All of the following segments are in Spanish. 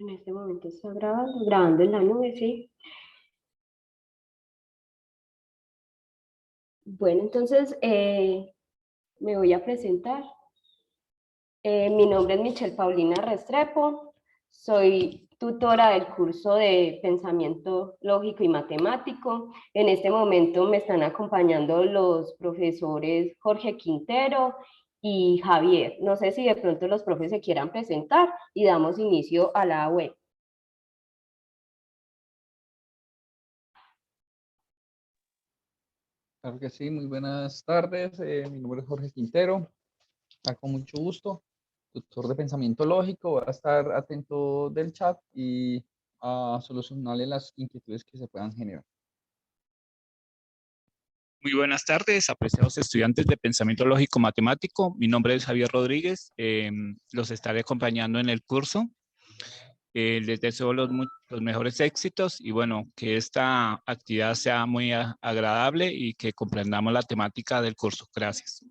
En este momento está grabando en la nube, ¿sí? Bueno, entonces me voy a presentar. Mi nombre es Michelle Paulina Restrepo, soy tutora del curso de Pensamiento Lógico y Matemático. En este momento me están acompañando los profesores Jorge Quintero y Javier. No sé si de pronto los profes se quieran presentar y damos inicio a la web. Claro que sí, muy buenas tardes. Mi nombre es Jorge Quintero, está con mucho gusto, tutor de pensamiento lógico. Voy a estar atento del chat y a solucionarle las inquietudes que se puedan generar. Muy buenas tardes, apreciados estudiantes de Pensamiento Lógico Matemático. Mi nombre es Javier Rodríguez, los estaré acompañando en el curso. Les deseo los mejores éxitos y bueno, que esta actividad sea muy agradable y que comprendamos la temática del curso. Gracias.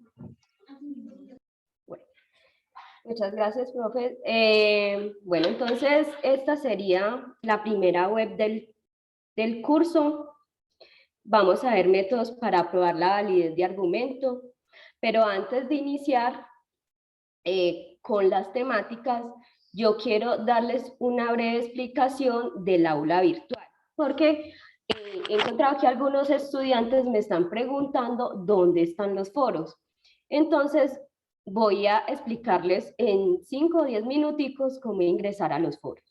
Bueno, muchas gracias, profe. Bueno, entonces esta sería la primera web del curso. Vamos a ver métodos para probar la validez de argumento, pero antes de iniciar con las temáticas, yo quiero darles una breve explicación del aula virtual, porque he encontrado que algunos estudiantes me están preguntando dónde están los foros. Entonces, voy a explicarles en 5 o 10 minuticos cómo ingresar a los foros.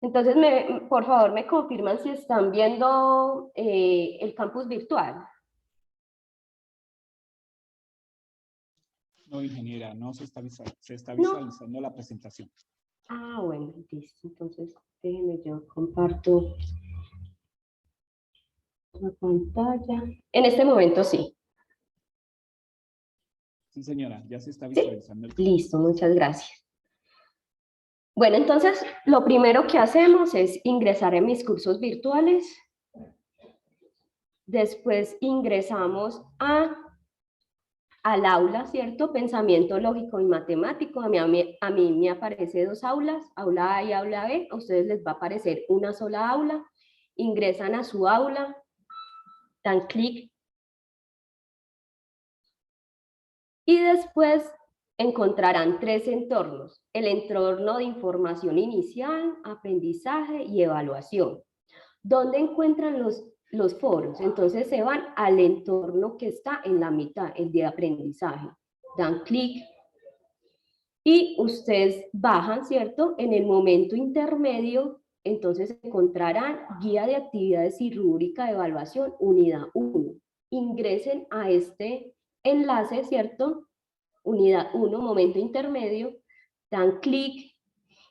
Entonces, por favor, me confirman si están viendo el campus virtual. No, ingeniera, no se está visualizando la presentación. Ah, bueno, listo. Entonces, déjenme yo comparto la pantalla. En este momento sí. Sí, señora, ya se está visualizando. ¿Sí? Listo, muchas gracias. Bueno, entonces, lo primero que hacemos es ingresar en mis cursos virtuales. Después ingresamos al aula, ¿cierto? Pensamiento lógico y matemático. A mí me aparece 2 aulas, aula A y aula B. A ustedes les va a aparecer una sola aula. Ingresan a su aula, dan clic y después encontrarán 3 entornos: el entorno de información inicial, aprendizaje y evaluación. ¿Dónde encuentran los foros? Entonces se van al entorno que está en la mitad, el de aprendizaje. Dan clic y ustedes bajan, ¿cierto? En el momento intermedio, entonces encontrarán guía de actividades y rúbrica de evaluación, unidad 1. Ingresen a este enlace, ¿cierto? Unidad 1, momento intermedio, dan clic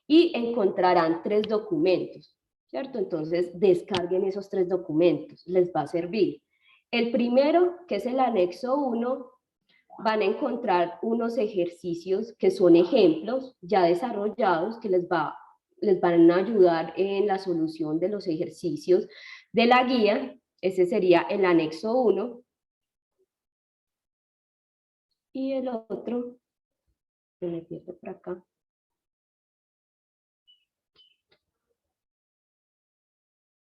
y encontrarán 3 documentos, ¿cierto? Entonces descarguen esos 3 documentos, les va a servir. El primero, que es el anexo 1, van a encontrar unos ejercicios que son ejemplos ya desarrollados que les van a ayudar en la solución de los ejercicios de la guía. Ese sería el anexo 1. Y el otro, me pierdo por acá.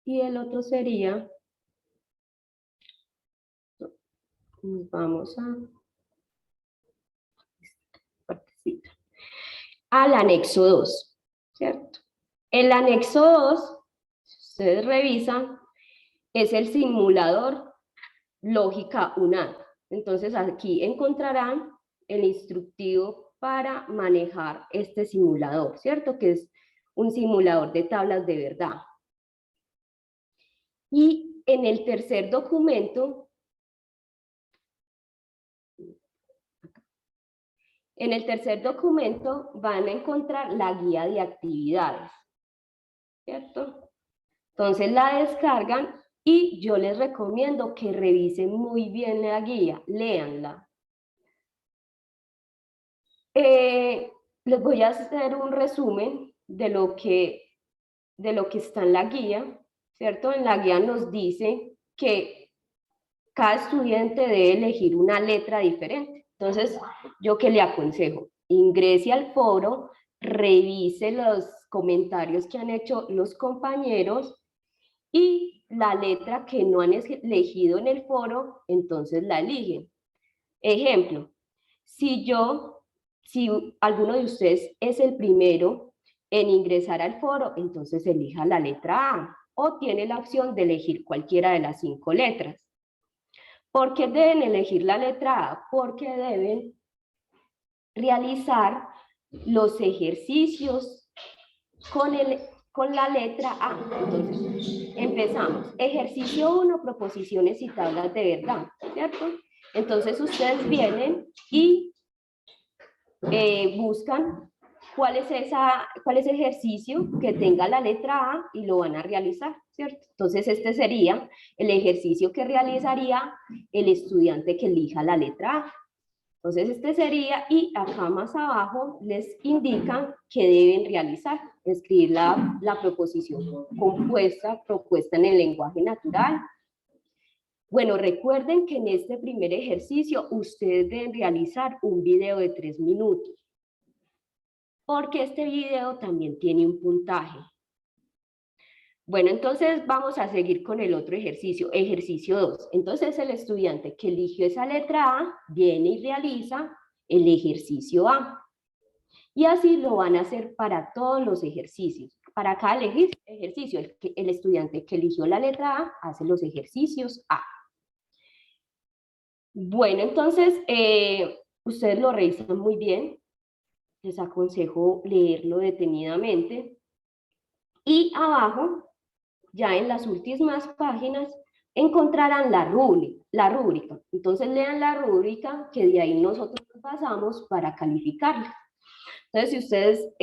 Y el otro sería, vamos al anexo 2, ¿cierto? El anexo 2, si ustedes revisan, es el simulador lógica UNAD. Entonces aquí encontrarán el instructivo para manejar este simulador, ¿cierto? Que es un simulador de tablas de verdad. Y en el tercer documento, van a encontrar la guía de actividades, ¿cierto? Entonces la descargan y yo les recomiendo que revisen muy bien la guía, léanla. Les voy a hacer un resumen de lo que está en la guía, ¿cierto? En la guía nos dice que cada estudiante debe elegir una letra diferente. Entonces, ¿yo qué le aconsejo? Ingrese al foro, revise los comentarios que han hecho los compañeros y la letra que no han elegido en el foro, entonces la eligen. Ejemplo, si alguno de ustedes es el primero en ingresar al foro, entonces elija la letra A o tiene la opción de elegir cualquiera de las 5 letras. ¿Por qué deben elegir la letra A? Porque deben realizar los ejercicios con la letra A. Entonces, empezamos. Ejercicio 1, proposiciones y tablas de verdad, ¿cierto? Entonces, ustedes vienen y buscan cuál es ese ejercicio que tenga la letra A y lo van a realizar, ¿cierto? Entonces, este sería el ejercicio que realizaría el estudiante que elija la letra A. Entonces, este sería, y acá más abajo les indican que deben realizar, escribir la proposición compuesta, propuesta en el lenguaje natural. Bueno, recuerden que en este primer ejercicio ustedes deben realizar un video de 3 minutos, porque este video también tiene un puntaje. Bueno, entonces vamos a seguir con el otro ejercicio, ejercicio 2. Entonces el estudiante que eligió esa letra A viene y realiza el ejercicio A. Y así lo van a hacer para todos los ejercicios. Para cada ejercicio, el estudiante que eligió la letra A hace los ejercicios A. Bueno, entonces ustedes lo revisan muy bien. Les aconsejo leerlo detenidamente. Y abajo, ya en las últimas páginas, encontrarán la rúbrica. Entonces lean la rúbrica, que de ahí nosotros pasamos para calificarla. Entonces, si ustedes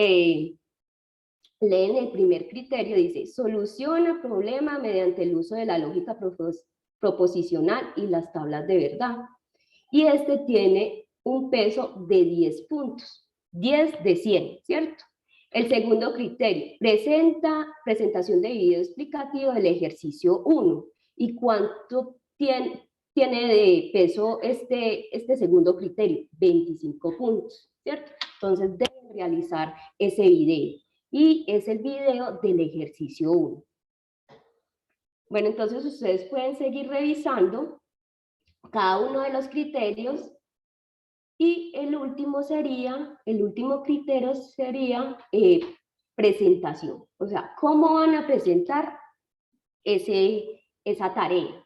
leen el primer criterio, dice, soluciona problema mediante el uso de la lógica proposicional y las tablas de verdad. Y este tiene un peso de 10 puntos, 10 de 100, ¿cierto? El segundo criterio, presentación de video explicativo del ejercicio 1. ¿Y cuánto tiene de peso este segundo criterio? 25 puntos, ¿cierto? Entonces deben realizar ese video. Y es el video del ejercicio 1. Bueno, entonces ustedes pueden seguir revisando cada uno de los criterios. Y el último criterio sería presentación. O sea, ¿cómo van a presentar esa tarea?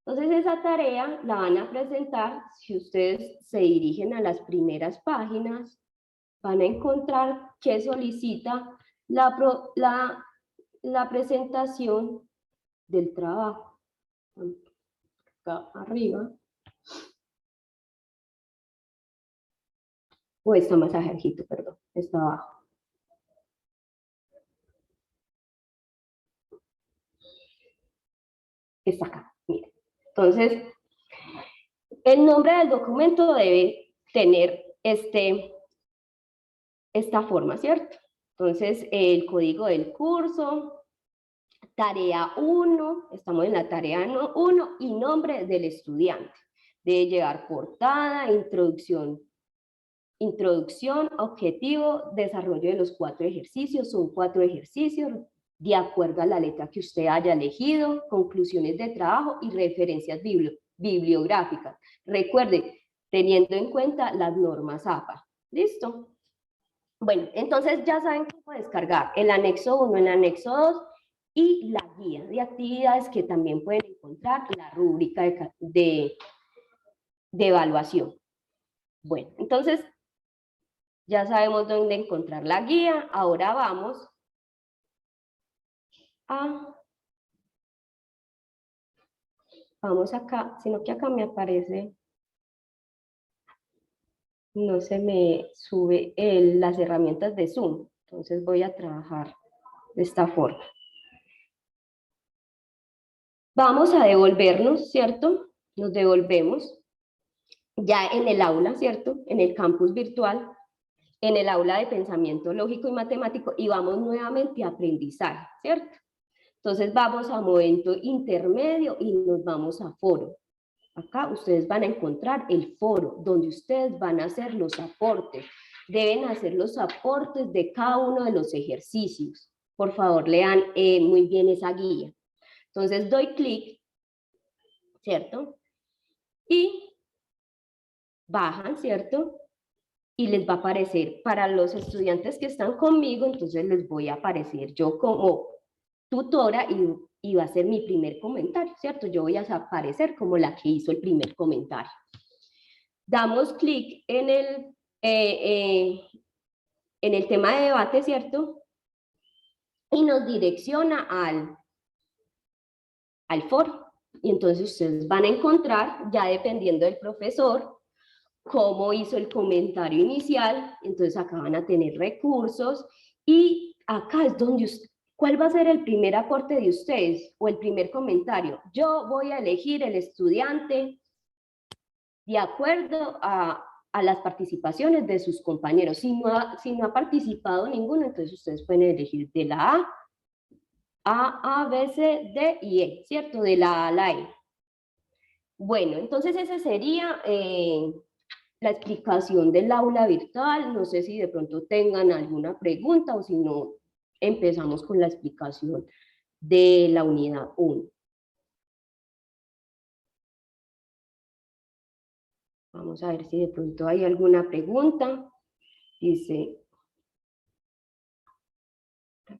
Entonces, esa tarea la van a presentar, si ustedes se dirigen a las primeras páginas, van a encontrar que solicita la presentación del trabajo. Acá arriba. O está más abajito, perdón, está abajo. Está acá, miren. Entonces, el nombre del documento debe tener esta forma, ¿cierto? Entonces, el código del curso, tarea 1, estamos en la tarea 1, y nombre del estudiante. Debe llevar portada, introducción, objetivo, desarrollo de los 4 ejercicios, son 4 ejercicios, de acuerdo a la letra que usted haya elegido, conclusiones de trabajo y referencias bibliográficas. Recuerde, teniendo en cuenta las normas APA. ¿Listo? Bueno, entonces ya saben cómo descargar el anexo 1, el anexo 2 y la guía de actividades que también pueden encontrar la rúbrica de evaluación. Bueno, entonces ya sabemos dónde encontrar la guía. Ahora vamos acá, sino que acá me aparece, no se me sube las herramientas de Zoom. Entonces voy a trabajar de esta forma. Vamos a devolvernos, ¿cierto? Nos devolvemos ya en el aula, ¿cierto? En el campus virtual, en el aula de pensamiento lógico y matemático, y vamos nuevamente a aprendizaje, ¿cierto? Entonces vamos a momento intermedio y nos vamos a foro. acá ustedes van a encontrar el foro donde ustedes van a hacer los aportes. Deben hacer los aportes de cada uno de los ejercicios. Por favor, lean muy bien esa guía. Entonces doy clic, ¿cierto? Y bajan, ¿cierto? Y les va a aparecer, para los estudiantes que están conmigo, entonces les voy a aparecer yo como tutora y va a ser mi primer comentario, ¿cierto? Yo voy a aparecer como la que hizo el primer comentario. Damos clic en el tema de debate, ¿cierto? Y nos direcciona al foro. Y entonces ustedes van a encontrar, ya dependiendo del profesor, cómo hizo el comentario inicial. Entonces acá van a tener recursos y acá es donde ¿cuál va a ser el primer aporte de ustedes o el primer comentario? Yo voy a elegir el estudiante de acuerdo a las participaciones de sus compañeros. Si no ha participado ninguno, entonces ustedes pueden elegir de la A, B, C, D y E, ¿cierto? De la A a la E. Bueno, entonces ese sería la explicación del aula virtual. No sé si de pronto tengan alguna pregunta o si no, empezamos con la explicación de la unidad 1. Vamos a ver si de pronto hay alguna pregunta. Dice,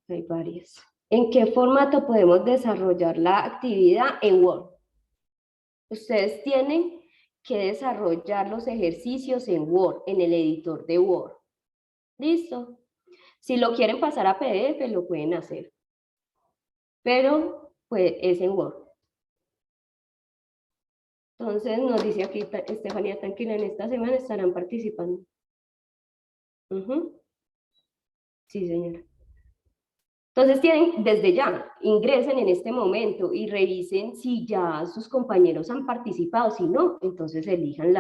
hay varias. ¿En qué formato podemos desarrollar la actividad en Word? Ustedes tienen que desarrollar los ejercicios en Word, en el editor de Word. ¿Listo? Si lo quieren pasar a PDF, lo pueden hacer. Pero, pues, es en Word. Entonces, nos dice aquí Estefanía, tranquila, en esta semana estarán participando. Sí, señora. Entonces, desde ya, ingresen en este momento y revisen si ya sus compañeros han participado. Si no, entonces elijan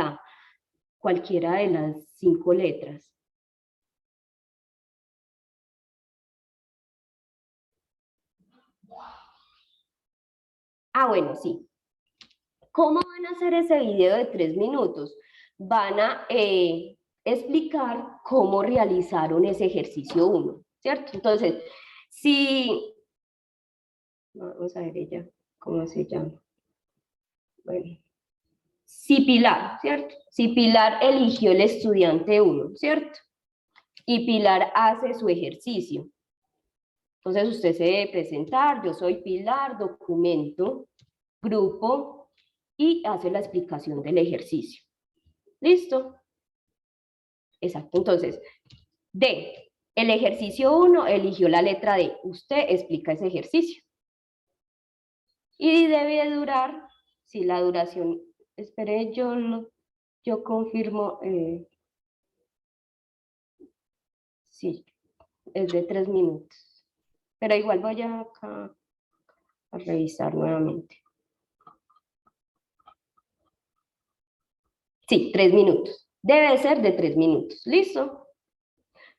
cualquiera de las 5 letras. Bueno, sí. ¿Cómo van a hacer ese video de 3 minutos? Van a explicar cómo realizaron ese ejercicio 1, ¿cierto? Entonces, vamos a ver ella, ¿cómo se llama? Bueno, si Pilar, ¿cierto? Si Pilar eligió el estudiante 1, ¿cierto? Y Pilar hace su ejercicio. Entonces usted se debe presentar, yo soy Pilar, documento, grupo, y hace la explicación del ejercicio. ¿Listo? Exacto. Entonces, D, el ejercicio 1 eligió la letra D. Usted explica ese ejercicio. Y debe durar, si la duración, espere, yo confirmo, sí, es de 3 minutos. Pero igual voy acá a revisar nuevamente. Sí, 3 minutos. Debe ser de 3 minutos. ¿Listo?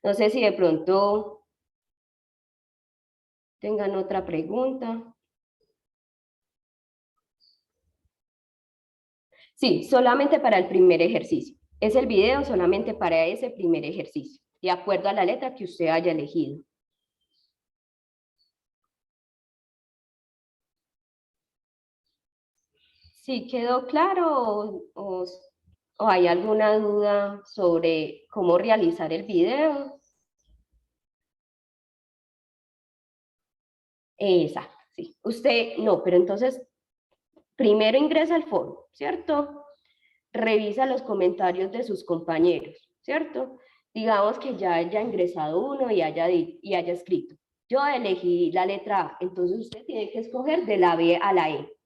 No sé si de pronto tengan otra pregunta. Sí, solamente para el primer ejercicio. Es el video solamente para ese primer ejercicio, de acuerdo a la letra que usted haya elegido. ¿Sí quedó claro o hay alguna duda sobre cómo realizar el video? Exacto, sí. Usted, no, pero entonces, primero ingresa al foro, ¿cierto? Revisa los comentarios de sus compañeros, ¿cierto? Digamos que ya haya ingresado uno y haya escrito. Yo elegí la letra A, entonces usted tiene que escoger de la B a la E.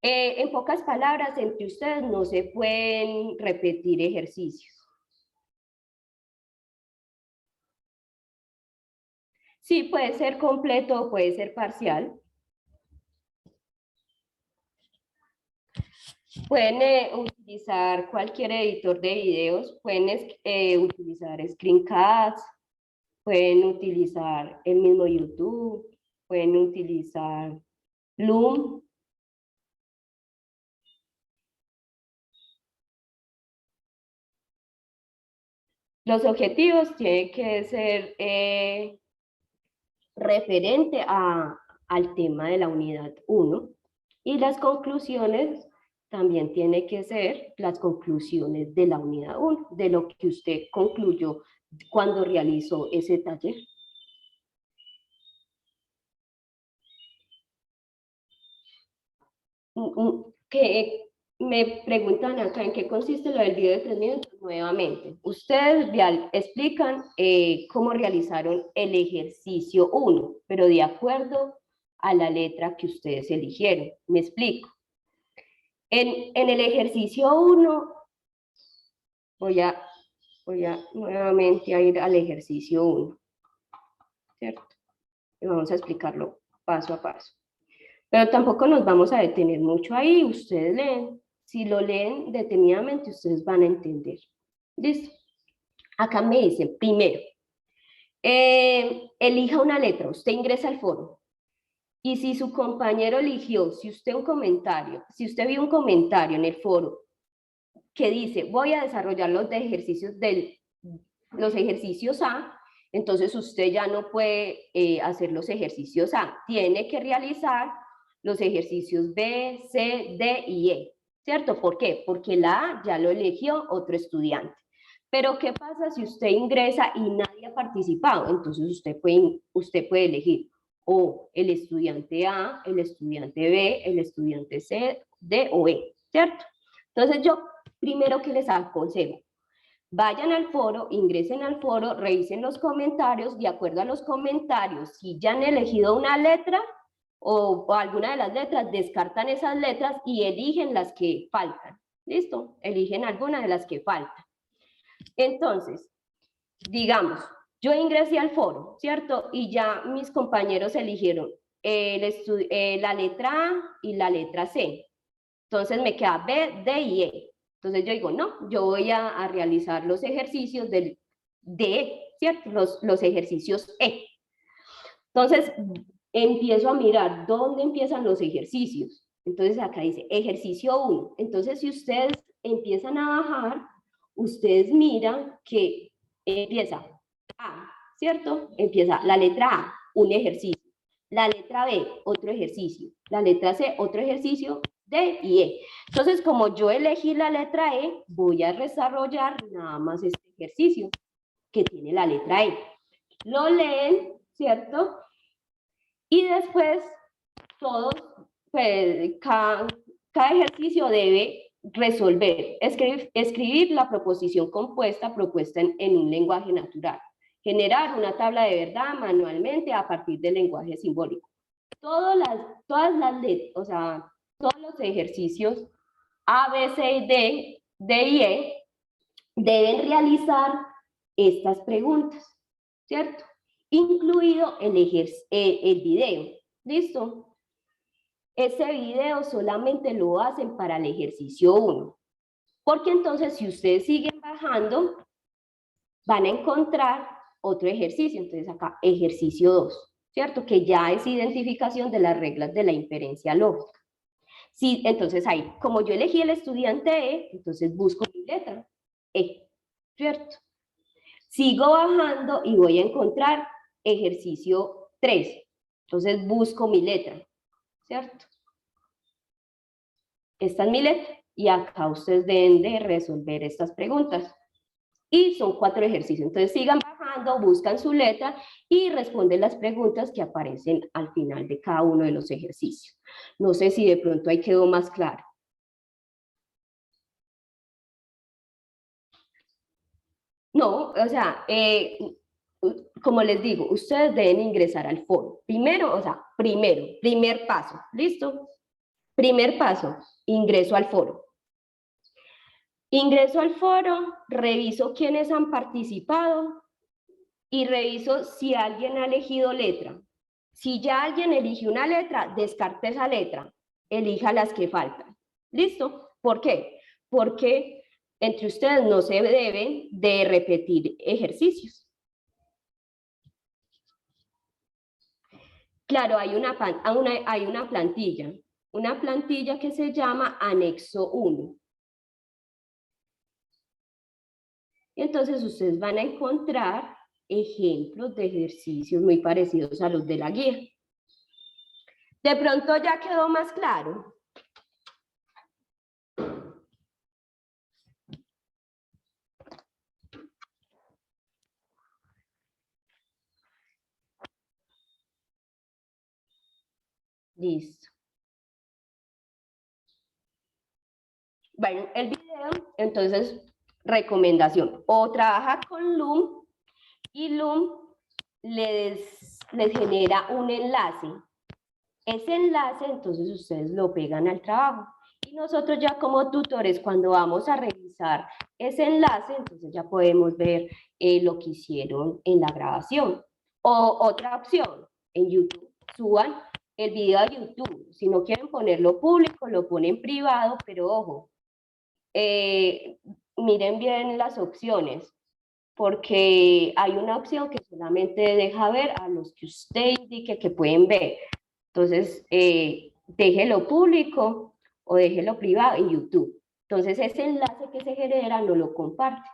En pocas palabras, entre ustedes no se pueden repetir ejercicios. Sí, puede ser completo o puede ser parcial. Pueden utilizar cualquier editor de videos, pueden utilizar screencasts, pueden utilizar el mismo YouTube. pueden utilizar Loom. Los objetivos tienen que ser referente al tema de la unidad 1 y las conclusiones también tienen que ser las conclusiones de la unidad 1, de lo que usted concluyó cuando realizó ese taller. Que me preguntan acá en qué consiste lo del video de 3 minutos nuevamente. Ustedes explican cómo realizaron el ejercicio 1, pero de acuerdo a la letra que ustedes eligieron. Me explico. En el ejercicio 1, voy a nuevamente a ir al ejercicio 1, ¿cierto? Y vamos a explicarlo paso a paso. Pero tampoco nos vamos a detener mucho ahí, ustedes leen. Si lo leen detenidamente, ustedes van a entender. ¿Listo? Acá me dicen, primero, elija una letra, usted ingresa al foro. Y si su compañero eligió, si usted vio un comentario en el foro que dice, voy a desarrollar los ejercicios A, entonces usted ya no puede hacer los ejercicios A, tiene que realizar los ejercicios B, C, D y E, ¿cierto? ¿Por qué? Porque la A ya lo eligió otro estudiante. Pero ¿qué pasa si usted ingresa y nadie ha participado? Entonces usted puede elegir o el estudiante A, el estudiante B, el estudiante C, D o E, ¿cierto? Entonces yo primero que les aconsejo, vayan al foro, ingresen al foro, revisen los comentarios, de acuerdo a los comentarios, si ya han elegido una letra o alguna de las letras, descartan esas letras y eligen las que faltan. ¿Listo? Eligen alguna de las que faltan. Entonces, digamos, yo ingresé al foro, ¿cierto? Y ya mis compañeros eligieron la letra A y la letra C. Entonces me queda B, D y E. Entonces yo digo, no, yo voy a realizar los ejercicios del D, ¿cierto? Los ejercicios E. Entonces empiezo a mirar dónde empiezan los ejercicios. Entonces acá dice ejercicio 1. Entonces si ustedes empiezan a bajar, ustedes miran que empieza A, ¿cierto? Empieza la letra A, un ejercicio. La letra B, otro ejercicio. La letra C, otro ejercicio. D y E. Entonces, como yo elegí la letra E, voy a desarrollar nada más este ejercicio que tiene la letra E. Lo leen, ¿cierto? Y después, todos, pues, cada ejercicio debe resolver, escribir la proposición compuesta propuesta en un lenguaje natural, generar una tabla de verdad manualmente a partir del lenguaje simbólico. Todas las letras, o sea, todos los ejercicios A, B, C y D y E deben realizar estas preguntas, ¿cierto? Incluido el video, ¿listo? Ese video solamente lo hacen para el ejercicio 1, porque entonces si ustedes siguen bajando, van a encontrar otro ejercicio, entonces acá ejercicio 2, ¿cierto? Que ya es identificación de las reglas de la inferencia lógica. Sí, entonces ahí, como yo elegí el estudiante E, entonces busco mi letra E, ¿cierto? Sigo bajando y voy a encontrar ejercicio 3, entonces busco mi letra, ¿cierto? Esta es mi letra y acá ustedes deben de resolver estas preguntas. Y son 4 ejercicios, entonces sigan bajando, buscan su letra y responden las preguntas que aparecen al final de cada uno de los ejercicios. No sé si de pronto ahí quedó más claro. No, o sea, como les digo, ustedes deben ingresar al foro. Primer paso, ¿listo? Primer paso, ingreso al foro. Ingreso al foro, reviso quiénes han participado y reviso si alguien ha elegido letra. Si ya alguien eligió una letra, descarte esa letra, elija las que faltan. ¿Listo? ¿Por qué? Porque entre ustedes no se deben de repetir ejercicios. Claro, hay una plantilla que se llama Anexo 1. Entonces ustedes van a encontrar ejemplos de ejercicios muy parecidos a los de la guía. ¿De pronto ya quedó más claro? Listo. Bueno, el video, entonces, recomendación. O trabaja con Loom y Loom les genera un enlace. Ese enlace, entonces, ustedes lo pegan al trabajo. Y nosotros ya como tutores, cuando vamos a revisar ese enlace, entonces ya podemos ver lo que hicieron en la grabación. O otra opción, en YouTube, suban el video a YouTube. Si no quieren ponerlo público, lo ponen privado, pero ojo, miren bien las opciones, porque hay una opción que solamente deja ver a los que usted indique que pueden ver. Entonces, déjelo público o déjelo privado en YouTube. Entonces, ese enlace que se genera no lo comparte.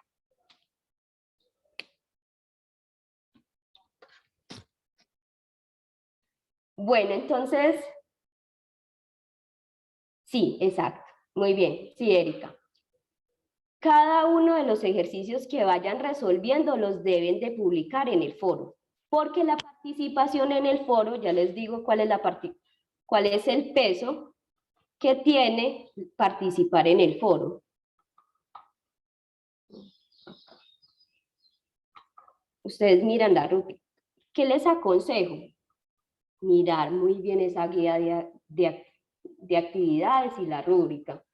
Bueno, entonces, sí, exacto. Muy bien, sí, Erika. Cada uno de los ejercicios que vayan resolviendo los deben de publicar en el foro, porque la participación en el foro, ya les digo cuál es el peso que tiene participar en el foro. Ustedes miran la rúbrica. ¿Qué les aconsejo? Mirar muy bien esa guía de actividades y la rúbrica.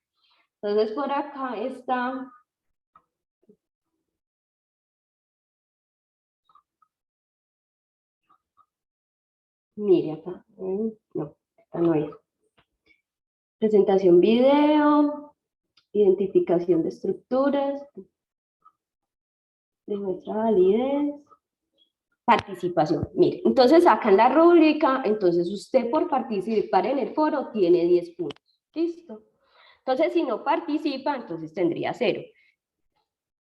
Entonces, por acá está... Mire acá. No, esta no es. Presentación video, identificación de estructuras, demuestra validez, participación. Mire, entonces acá en la rúbrica, entonces usted por participar en el foro tiene 10 puntos. ¿Listo? Entonces, si no participa, entonces tendría 0.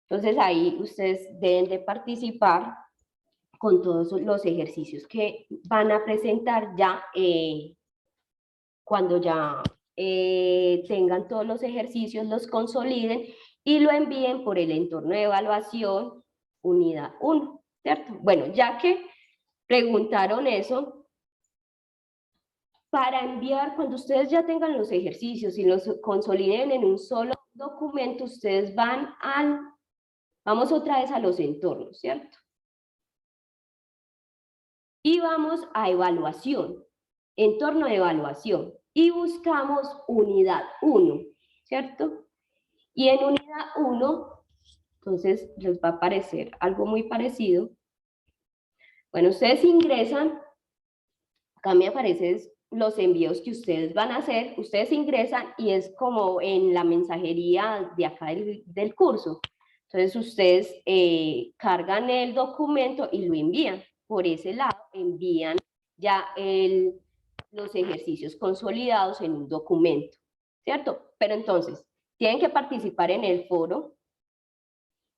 Entonces, ahí ustedes deben de participar con todos los ejercicios que van a presentar ya cuando ya tengan todos los ejercicios, los consoliden y lo envíen por el entorno de evaluación unidad 1, ¿cierto? Bueno, ya que preguntaron eso, para enviar, cuando ustedes ya tengan los ejercicios y los consoliden en un solo documento, ustedes vamos otra vez a los entornos, ¿cierto? Y vamos a evaluación, entorno de evaluación, y buscamos unidad 1, ¿cierto? Y en unidad 1, entonces les va a aparecer algo muy parecido. Bueno, ustedes ingresan, acá me aparecen los envíos que ustedes van a hacer, ustedes ingresan y es como en la mensajería de acá del curso. Entonces ustedes cargan el documento y lo envían. Por ese lado envían ya los ejercicios consolidados en un documento, ¿cierto? Pero entonces, tienen que participar en el foro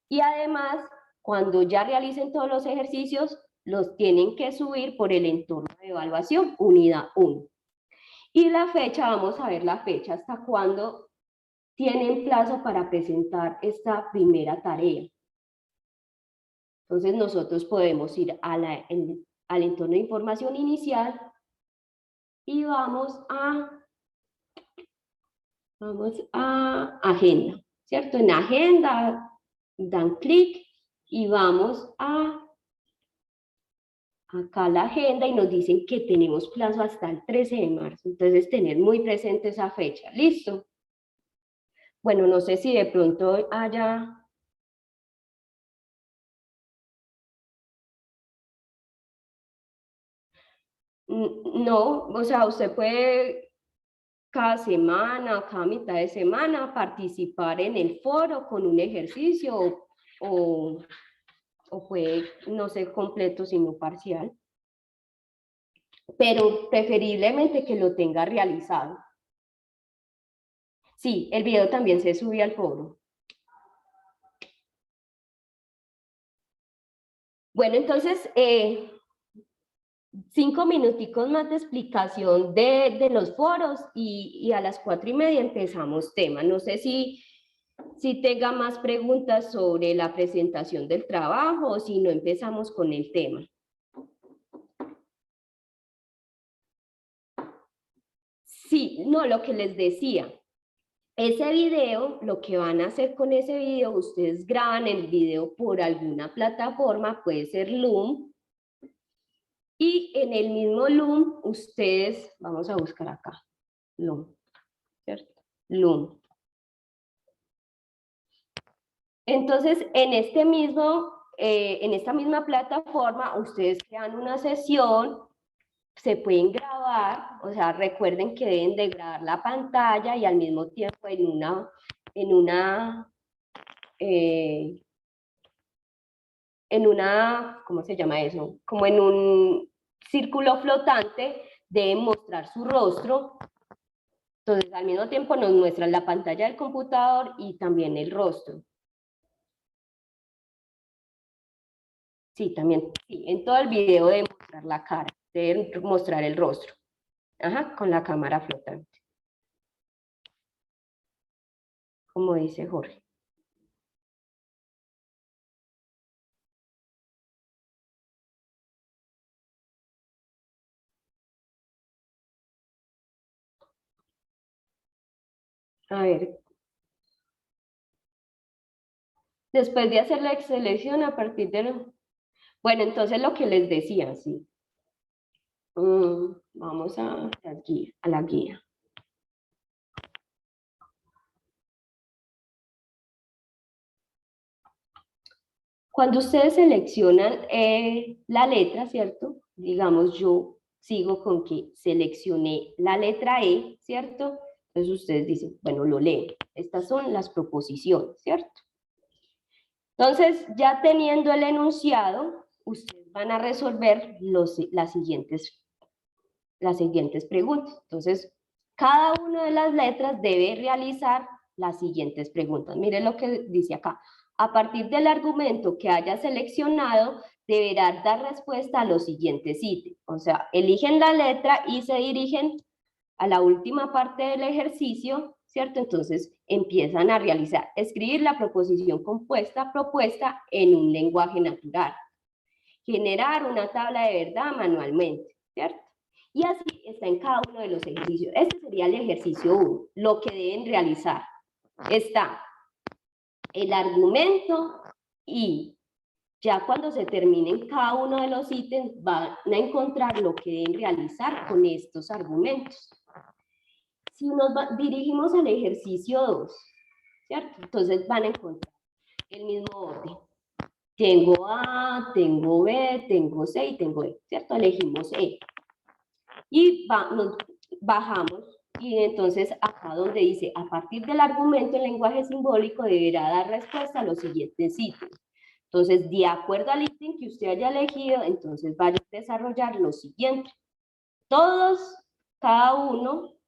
y además, cuando ya realicen todos los ejercicios, los tienen que subir por el entorno de evaluación, unidad 1. Y la fecha, vamos a ver la fecha, hasta cuándo tienen plazo para presentar esta primera tarea. Entonces, nosotros podemos ir al entorno de información inicial y vamos a agenda, ¿cierto? En agenda dan clic y vamos a acá la agenda y nos dicen que tenemos plazo hasta el 13 de marzo. Entonces, tener muy presente esa fecha. ¿Listo? Bueno, no sé si de pronto haya... No, o sea, usted puede cada semana, cada mitad de semana participar en el foro con un ejercicio o puede no ser completo sino parcial. pero preferiblemente que lo tenga realizado. Sí, el video también se sube al foro. Bueno, entonces, 5 minuticos más de explicación de los foros y a las 4:30 empezamos tema. No sé si tenga más preguntas sobre la presentación del trabajo o si no empezamos con el tema. Sí, no, lo que les decía. Ese video, lo que van a hacer con ese video, ustedes graban el video por alguna plataforma, puede ser Loom, y en el mismo Loom, ustedes, vamos a buscar acá, Loom, ¿cierto? Loom. Entonces, en esta misma plataforma, ustedes crean una sesión, se pueden grabar, o sea, recuerden que deben de grabar la pantalla y al mismo tiempo en una, ¿cómo se llama eso? Como en un círculo flotante, deben mostrar su rostro. Entonces, al mismo tiempo nos muestran la pantalla del computador y también el rostro. Sí, también, sí, en todo el video deben mostrar la cara, deben mostrar el rostro. Ajá, con la cámara flotante. Como dice Jorge. A ver. Después de hacer la selección a partir de... Bueno, entonces lo que les decía, sí. Vamos a la guía. Cuando ustedes seleccionan la letra, ¿cierto? Digamos, yo sigo con que seleccioné la letra E, ¿cierto? Entonces ustedes dicen, bueno, lo leen. Estas son las proposiciones, ¿cierto? Entonces, ya teniendo el enunciado, ustedes van a resolver las siguientes preguntas. Entonces, cada una de las letras debe realizar las siguientes preguntas. Miren lo que dice acá. A partir del argumento que haya seleccionado, deberá dar respuesta a los siguientes ítems. O sea, eligen la letra y se dirigen a la última parte del ejercicio, ¿cierto? Entonces empiezan a realizar, escribir la proposición compuesta propuesta en un lenguaje natural, generar una tabla de verdad manualmente, ¿cierto? Y así está en cada uno de los ejercicios. Este sería el ejercicio 1, lo que deben realizar. Está el argumento y ya cuando se terminen cada uno de los ítems van a encontrar lo que deben realizar con estos argumentos. Si nos dirigimos al ejercicio 2, ¿cierto? Entonces van a encontrar el mismo orden. Tengo A, tengo B, tengo C y tengo E, ¿cierto? Elegimos E. Y nos bajamos y entonces acá donde dice, a partir del argumento el lenguaje simbólico deberá dar respuesta a los siguientes ítems. Entonces, de acuerdo al ítem que usted haya elegido, entonces vaya a desarrollar lo siguiente. Cada uno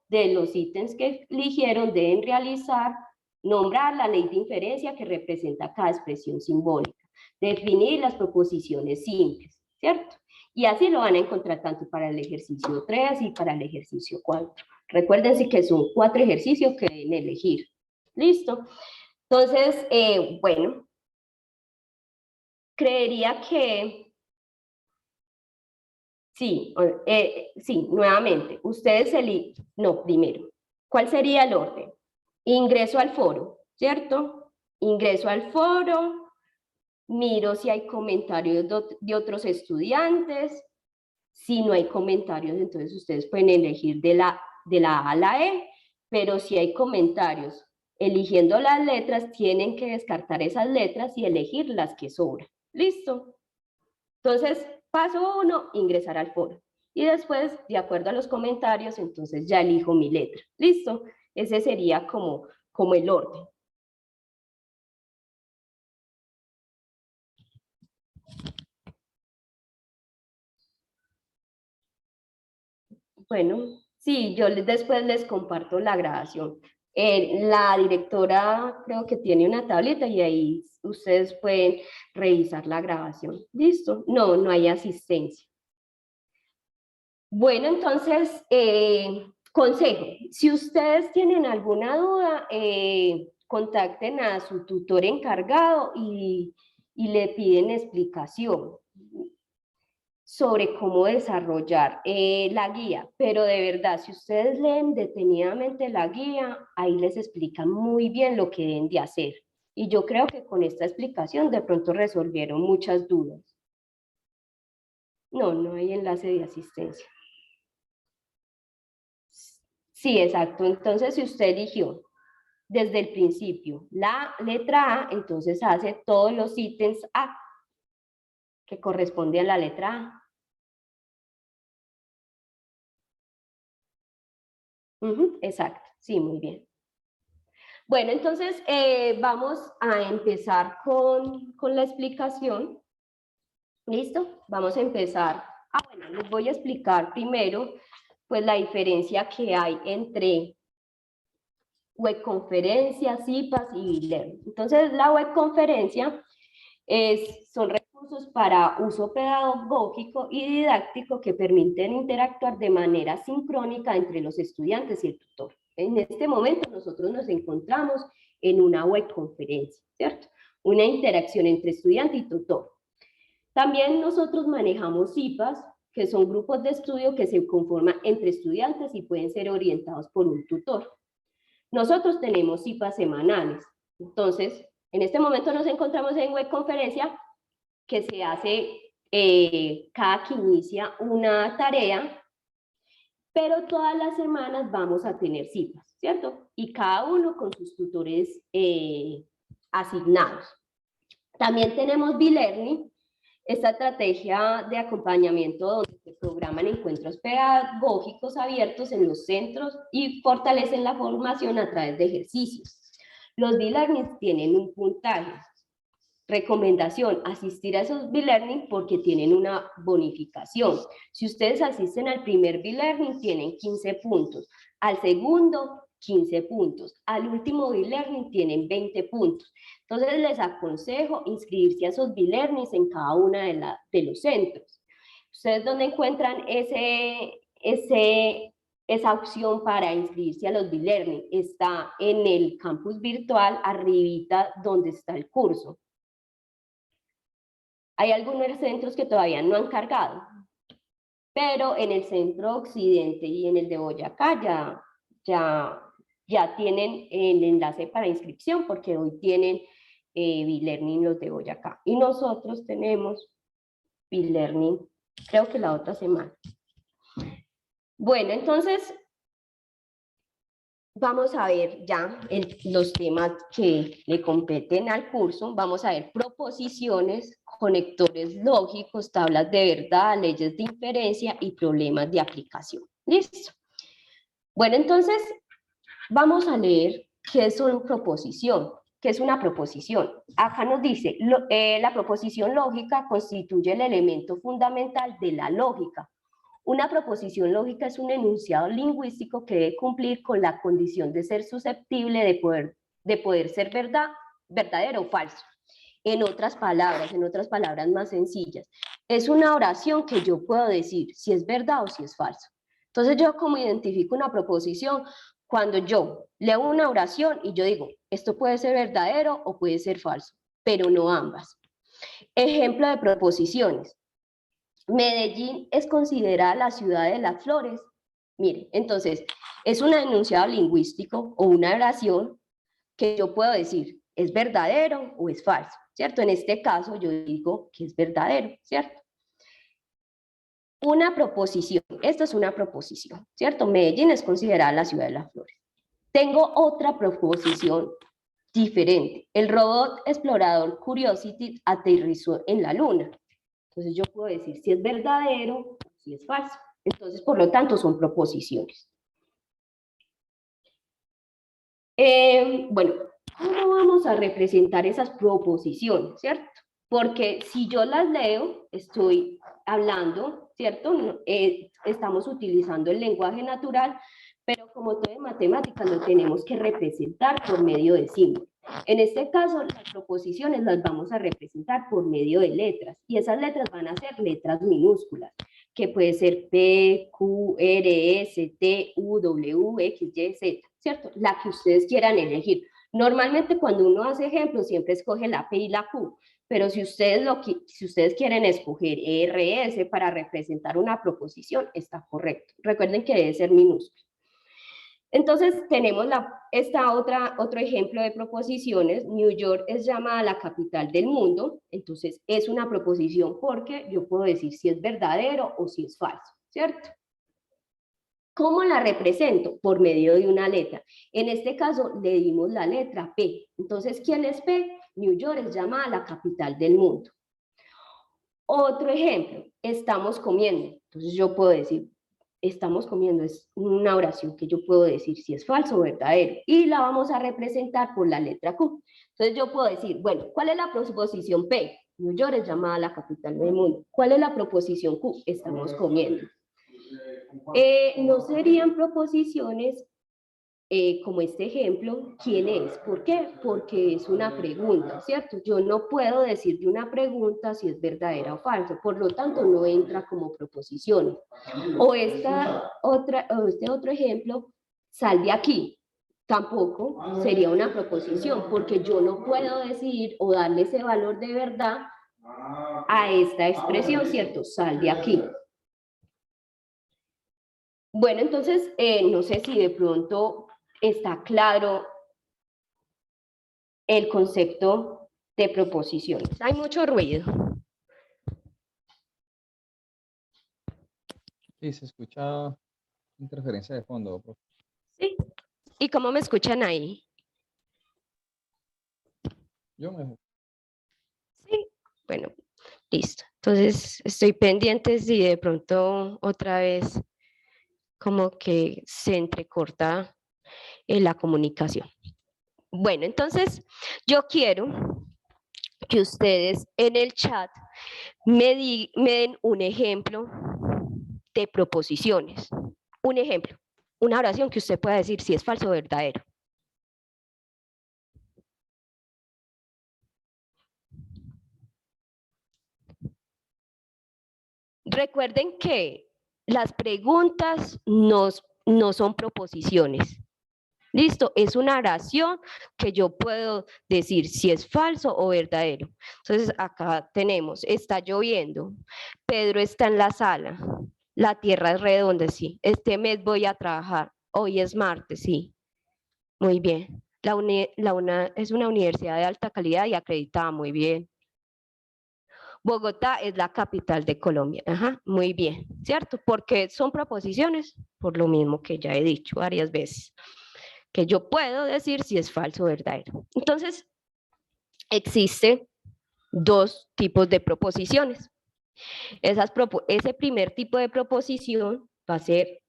de los ítems que eligieron deben realizar, nombrar la ley de inferencia que representa cada expresión simbólica, definir las proposiciones simples, ¿cierto? Y así lo van a encontrar tanto para el ejercicio 3 y para el ejercicio 4. Recuérdense que son 4 ejercicios que deben elegir. ¿Listo? Entonces, bueno, creería que sí, sí, nuevamente, ustedes eligen, no, primero, ¿cuál sería el orden? Ingreso al foro, ¿cierto? Ingreso al foro, miro si hay comentarios de otros estudiantes. Si no hay comentarios, entonces ustedes pueden elegir de la A a la E, pero si hay comentarios eligiendo las letras, tienen que descartar esas letras y elegir las que sobran. ¿Listo? Entonces, paso 1, ingresar al foro. Y después, de acuerdo a los comentarios, entonces ya elijo mi letra. ¿Listo? Ese sería como el orden. Bueno, sí, yo después les comparto la grabación. La directora creo que tiene una tableta y ahí ustedes pueden revisar la grabación. ¿Listo? No, no hay asistencia. Bueno, entonces, consejo, si ustedes tienen alguna duda, contacten a su tutor encargado y le piden explicación sobre cómo desarrollar la guía, pero de verdad, si ustedes leen detenidamente la guía, ahí les explican muy bien lo que deben de hacer. Y yo creo que con esta explicación de pronto resolvieron muchas dudas. No, no hay enlace de asistencia. Sí, exacto. Entonces, si usted eligió desde el principio la letra A, entonces hace todos los ítems A que corresponden a la letra A. Exacto, sí, muy bien. Bueno, entonces vamos a empezar con la explicación. ¿Listo? Vamos a empezar. Bueno, les voy a explicar primero pues la diferencia que hay entre webconferencias, CIPAS y BeLearning. Entonces, la webconferencia son recursos para uso pedagógico y didáctico que permiten interactuar de manera sincrónica entre los estudiantes y el tutor. En este momento nosotros nos encontramos en una webconferencia, ¿cierto? Una interacción entre estudiante y tutor. También nosotros manejamos CIPAS, que son grupos de estudio que se conforman entre estudiantes y pueden ser orientados por un tutor. Nosotros tenemos CIPAS semanales. Entonces, en este momento nos encontramos en webconferencia que se hace cada que inicia una tarea, pero todas las semanas vamos a tener CIPAS, ¿cierto? Y cada uno con sus tutores asignados. También tenemos BeLearning, esta estrategia de acompañamiento donde se programan encuentros pedagógicos abiertos en los centros y fortalecen la formación a través de ejercicios. Los BeLearning tienen un puntaje. Recomendación, asistir a esos BeLearning porque tienen una bonificación. Si ustedes asisten al primer BeLearning, tienen 15 puntos. Al segundo, 15 puntos. Al último BeLearning tienen 20 puntos. Entonces les aconsejo inscribirse a esos BeLearnings en cada uno de los centros. ¿Ustedes dónde encuentran esa opción para inscribirse a los BeLearning? Está en el campus virtual, arribita donde está el curso. Hay algunos centros que todavía no han cargado, pero en el centro occidente y en el de Boyacá ya tienen el enlace para inscripción porque hoy tienen BeLearning los de Boyacá. Y nosotros tenemos BeLearning, creo que la otra semana. Bueno, entonces vamos a ver ya los temas que le competen al curso. Vamos a ver proposiciones, conectores lógicos, tablas de verdad, leyes de inferencia y problemas de aplicación. ¿Listo? Bueno, entonces vamos a leer qué es una proposición. ¿Qué es una proposición? Acá nos dice, la proposición lógica constituye el elemento fundamental de la lógica. Una proposición lógica es un enunciado lingüístico que debe cumplir con la condición de ser susceptible de poder ser verdadero o falso. En otras palabras más sencillas, es una oración que yo puedo decir si es verdad o si es falso. Entonces yo como identifico una proposición cuando yo leo una oración y yo digo, esto puede ser verdadero o puede ser falso, pero no ambas. Ejemplo de proposiciones. Medellín es considerada la ciudad de las flores. Mire, entonces, es un enunciado lingüístico o una oración que yo puedo decir, ¿es verdadero o es falso? ¿Cierto? En este caso yo digo que es verdadero, ¿cierto? Una proposición, esto es una proposición, ¿cierto? Medellín es considerada la ciudad de las flores. Tengo otra proposición diferente. El robot explorador Curiosity aterrizó en la luna. Entonces yo puedo decir si es verdadero o si es falso. Entonces, por lo tanto, son proposiciones. Bueno, ¿cómo vamos a representar esas proposiciones, cierto? Porque si yo las leo, estoy hablando ¿cierto? Estamos utilizando el lenguaje natural, pero como todo en matemáticas lo tenemos que representar por medio de símbolos. En este caso, las proposiciones las vamos a representar por medio de letras, y esas letras van a ser letras minúsculas, que puede ser P, Q, R, S, T, U, W, X, Y, Z, ¿cierto? La que ustedes quieran elegir. Normalmente cuando uno hace ejemplos siempre escoge la P y la Q, pero si ustedes quieren escoger RS para representar una proposición, está correcto. Recuerden que debe ser minúsculo. Entonces tenemos otro ejemplo de proposiciones. New York es llamada la capital del mundo. Entonces es una proposición porque yo puedo decir si es verdadero o si es falso, ¿cierto? ¿Cómo la represento? Por medio de una letra. En este caso le dimos la letra P. Entonces, ¿quién es P? New York es llamada la capital del mundo. Otro ejemplo, estamos comiendo. Entonces yo puedo decir, estamos comiendo, es una oración que yo puedo decir si es falso o verdadero, y la vamos a representar por la letra Q. Entonces yo puedo decir, bueno, ¿cuál es la proposición P? New York es llamada la capital del mundo. ¿Cuál es la proposición Q? Estamos comiendo. No serían proposiciones como este ejemplo. ¿Quién es? ¿Por qué? Porque es una pregunta, ¿cierto? Yo no puedo decir de una pregunta si es verdadera o falsa, por lo tanto no entra como proposiciones. O este otro ejemplo, sal de aquí, tampoco sería una proposición, porque yo no puedo decidir o darle ese valor de verdad a esta expresión, ¿cierto? Sal de aquí. Bueno, entonces, no sé si de pronto está claro el concepto de proposiciones. Hay mucho ruido. Sí, se escucha interferencia de fondo, profe. ¿Sí? ¿Y cómo me escuchan ahí? Yo mejor. Sí. Bueno, listo. Entonces, estoy pendiente si de pronto otra vez como que se entrecorta la comunicación. Bueno, entonces yo quiero que ustedes en el chat me den un ejemplo de proposiciones. Un ejemplo, una oración que usted pueda decir si es falso o verdadero. Recuerden que las preguntas no son proposiciones. Listo, es una oración que yo puedo decir si es falso o verdadero. Entonces acá tenemos, está lloviendo, Pedro está en la sala, la tierra es redonda, sí, este mes voy a trabajar, hoy es martes, sí, muy bien. Es una universidad de alta calidad y acreditada, muy bien. Bogotá es la capital de Colombia. Ajá, muy bien, ¿cierto? Porque son proposiciones, por lo mismo que ya he dicho varias veces, que yo puedo decir si es falso o verdadero. Entonces, existen dos tipos de proposiciones. Ese primer tipo de proposición va a ser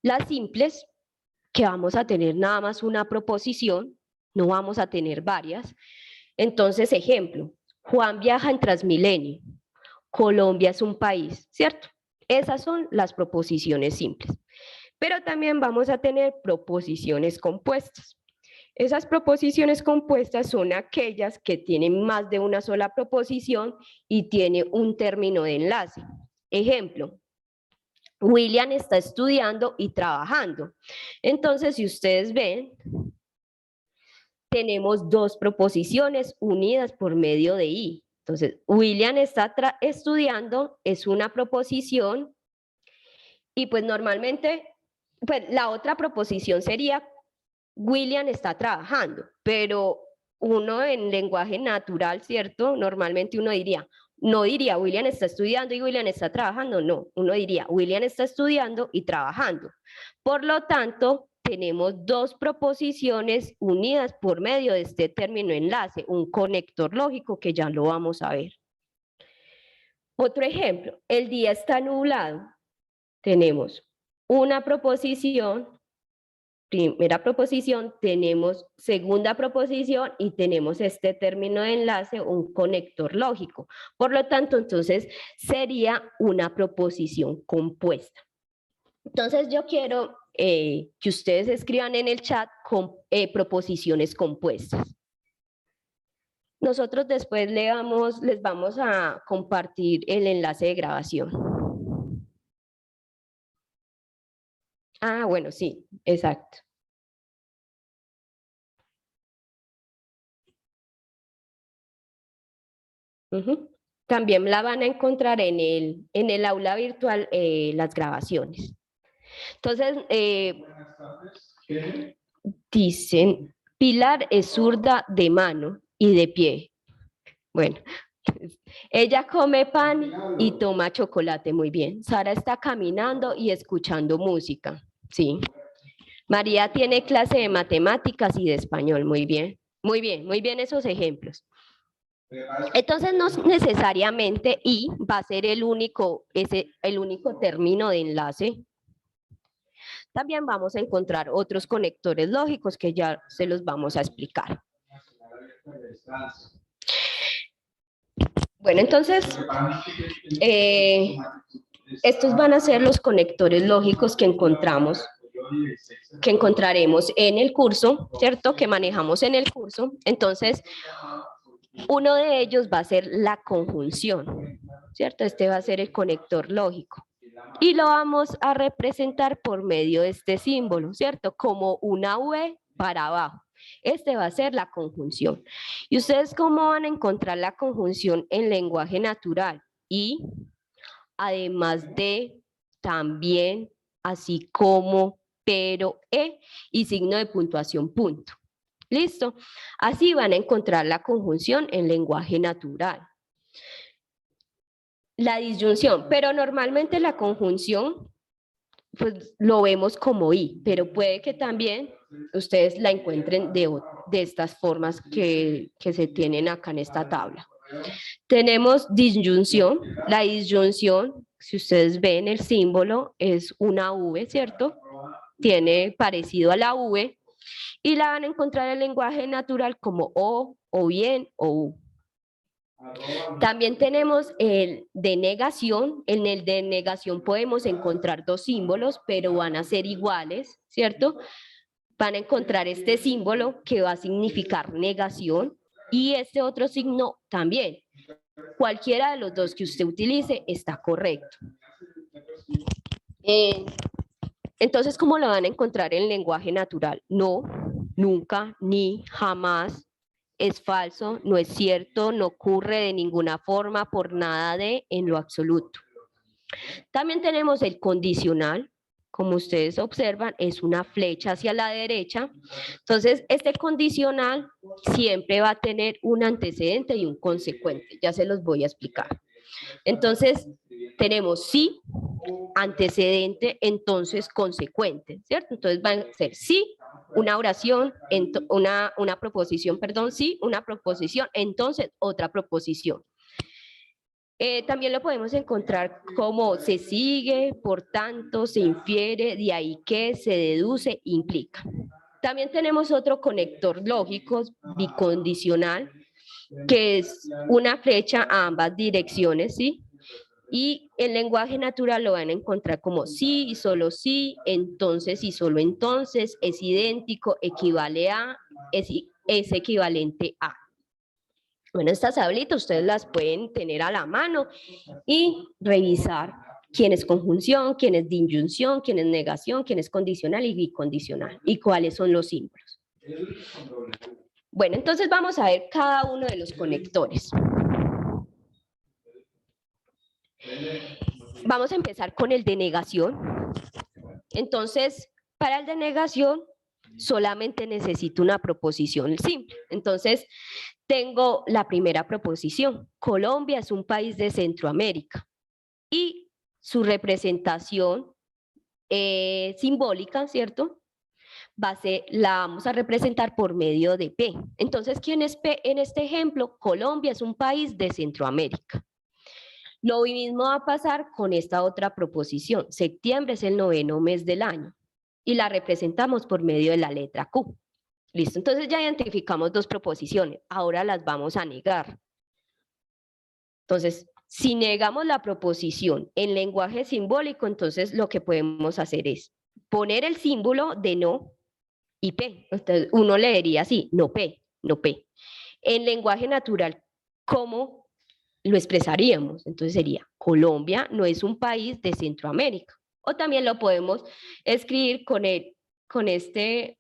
las simples, que vamos a tener nada más una proposición, no vamos a tener varias. Entonces, ejemplo, Juan viaja en Transmilenio. Colombia es un país, ¿cierto? Esas son las proposiciones simples. Pero también vamos a tener proposiciones compuestas. Esas proposiciones compuestas son aquellas que tienen más de una sola proposición y tiene un término de enlace. Ejemplo, William está estudiando y trabajando. Entonces, si ustedes ven, tenemos dos proposiciones unidas por medio de i. Entonces, William está estudiando, es una proposición, y pues normalmente, pues la otra proposición sería William está trabajando, pero uno en lenguaje natural, ¿cierto? Normalmente uno diría, no diría William está estudiando y William está trabajando, no, uno diría William está estudiando y trabajando. Por lo tanto, tenemos dos proposiciones unidas por medio de este término enlace, un conector lógico que ya lo vamos a ver. Otro ejemplo, el día está nublado. Tenemos una proposición primera proposición, tenemos segunda proposición y tenemos este término de enlace, un conector lógico. Por lo tanto, entonces sería una proposición compuesta. Entonces yo quiero que ustedes escriban en el chat proposiciones compuestas. Nosotros después les vamos a compartir el enlace de grabación. Ah, bueno, sí, exacto. También la van a encontrar en el aula virtual, las grabaciones. Entonces, dicen, Pilar es zurda de mano y de pie. Bueno, ella come pan y toma chocolate, muy bien. Sara está caminando y escuchando música, sí. María tiene clase de matemáticas y de español, muy bien. Muy bien esos ejemplos. Entonces no necesariamente y va a ser el único término de enlace. También vamos a encontrar otros conectores lógicos que ya se los vamos a explicar. Bueno, entonces, estos van a ser los conectores lógicos que encontraremos en el curso, ¿cierto? Que manejamos en el curso. Entonces, uno de ellos va a ser la conjunción, ¿cierto? Este va a ser el conector lógico. Y lo vamos a representar por medio de este símbolo, ¿cierto? Como una V para abajo. Este va a ser la conjunción. ¿Y ustedes cómo van a encontrar la conjunción en lenguaje natural? Y además de, también, así como, pero, y signo de puntuación, punto. ¿Listo? Así van a encontrar la conjunción en lenguaje natural. La disyunción, pero normalmente la conjunción pues lo vemos como y, pero puede que también ustedes la encuentren de estas formas que se tienen acá en esta tabla. Tenemos disyunción. La disyunción, si ustedes ven el símbolo, es una V, ¿cierto? Tiene parecido a la V y la van a encontrar en el lenguaje natural como o bien, o u. También tenemos el de negación. En el de negación podemos encontrar dos símbolos, pero van a ser iguales, ¿cierto? Van a encontrar este símbolo que va a significar negación y este otro signo también. Cualquiera de los dos que usted utilice está correcto. Entonces, ¿cómo lo van a encontrar en lenguaje natural? No, nunca, ni, jamás. Es falso, no es cierto, no ocurre de ninguna forma, por nada de, en lo absoluto. También tenemos el condicional, como ustedes observan, es una flecha hacia la derecha. Entonces, este condicional siempre va a tener un antecedente y un consecuente, ya se los voy a explicar. Entonces, tenemos sí, antecedente, entonces consecuente, ¿cierto? Entonces van a ser sí, una oración, una proposición, perdón, sí, una proposición, entonces otra proposición. También lo podemos encontrar como se sigue, por tanto, se infiere, de ahí que, se deduce, implica. También tenemos otro conector lógico bicondicional, que es una flecha a ambas direcciones, ¿sí? Y el lenguaje natural lo van a encontrar como sí y solo sí, entonces y solo entonces, es idéntico, equivale a, es equivalente a. Bueno, estas tablitas ustedes las pueden tener a la mano y revisar quién es conjunción, quién es disyunción, quién es negación, quién es condicional y bicondicional y cuáles son los símbolos. Bueno, entonces vamos a ver cada uno de los conectores. Vamos a empezar con el de negación. Entonces, para el de negación, solamente necesito una proposición simple. Entonces, tengo la primera proposición. Colombia es un país de Centroamérica. Y su representación simbólica, ¿cierto? La vamos a representar por medio de P. Entonces, ¿quién es P en este ejemplo? Colombia es un país de Centroamérica. Lo mismo va a pasar con esta otra proposición. Septiembre es el 9º mes del año. y la representamos por medio de la letra Q. Listo, entonces ya identificamos dos proposiciones, ahora las vamos a negar. Entonces, si negamos la proposición en lenguaje simbólico, entonces lo que podemos hacer es poner el símbolo de no y P. Entonces, uno leería así, no P, no P. En lenguaje natural, ¿cómo lo expresaríamos? Entonces sería, Colombia no es un país de Centroamérica. O también lo podemos escribir con este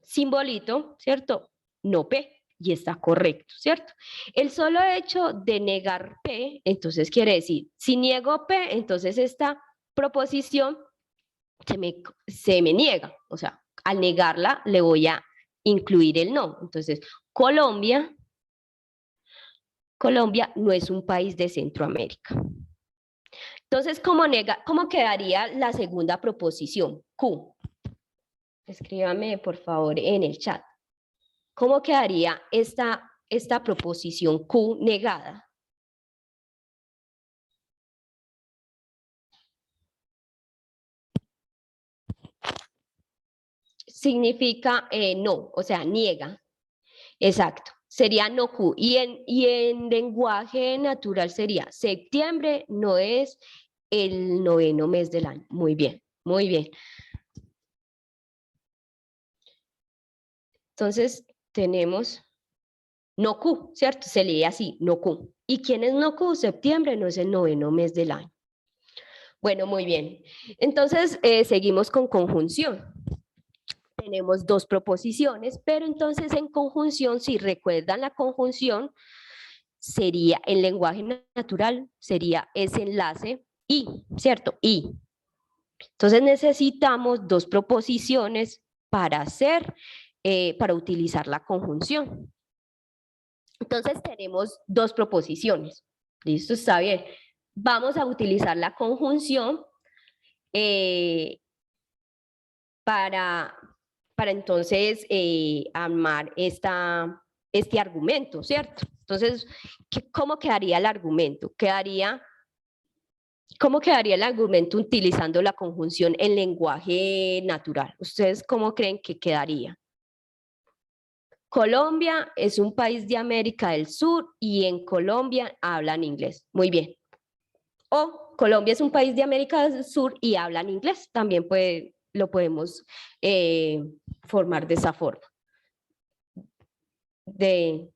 simbolito, ¿cierto? No P, y está correcto, ¿cierto? El solo hecho de negar P, entonces quiere decir, si niego P, entonces esta proposición se me niega, o sea, al negarla le voy a incluir el no. Entonces, Colombia no es un país de Centroamérica. Entonces, ¿cómo quedaría la segunda proposición? Q. Escríbame, por favor, en el chat. ¿Cómo quedaría esta proposición Q negada? Significa no, o sea, niega. Exacto, sería no Q. Y en lenguaje natural sería septiembre no es el 9º mes del año. Muy bien, muy bien. Entonces tenemos no Q, ¿cierto? Se lee así, no Q. ¿Y quién es no Q? Septiembre no es el 9º mes del año. Bueno, muy bien. Entonces seguimos con conjunción. Tenemos dos proposiciones, pero entonces en conjunción, si recuerdan la conjunción, sería en lenguaje natural, sería ese enlace y, ¿cierto? Y. Entonces necesitamos dos proposiciones para utilizar la conjunción. Entonces tenemos dos proposiciones. ¿Listo? Está bien. Vamos a utilizar la conjunción para entonces armar este argumento, ¿cierto? Entonces, ¿cómo quedaría el argumento? ¿Cómo quedaría el argumento utilizando la conjunción en lenguaje natural? ¿Ustedes cómo creen que quedaría? Colombia es un país de América del Sur y en Colombia hablan inglés. Muy bien. O Colombia es un país de América del Sur y hablan inglés. También lo podemos formar de esa forma.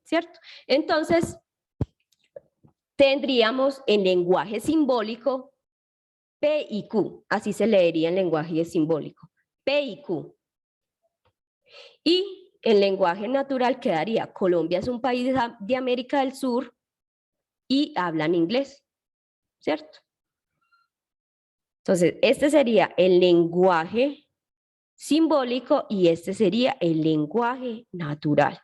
¿Cierto? Entonces, tendríamos en lenguaje simbólico P y Q. Así se leería en lenguaje simbólico. P y Q. Y en lenguaje natural quedaría Colombia es un país de América del Sur y hablan inglés. ¿Cierto? Entonces, este sería el lenguaje simbólico y este sería el lenguaje natural.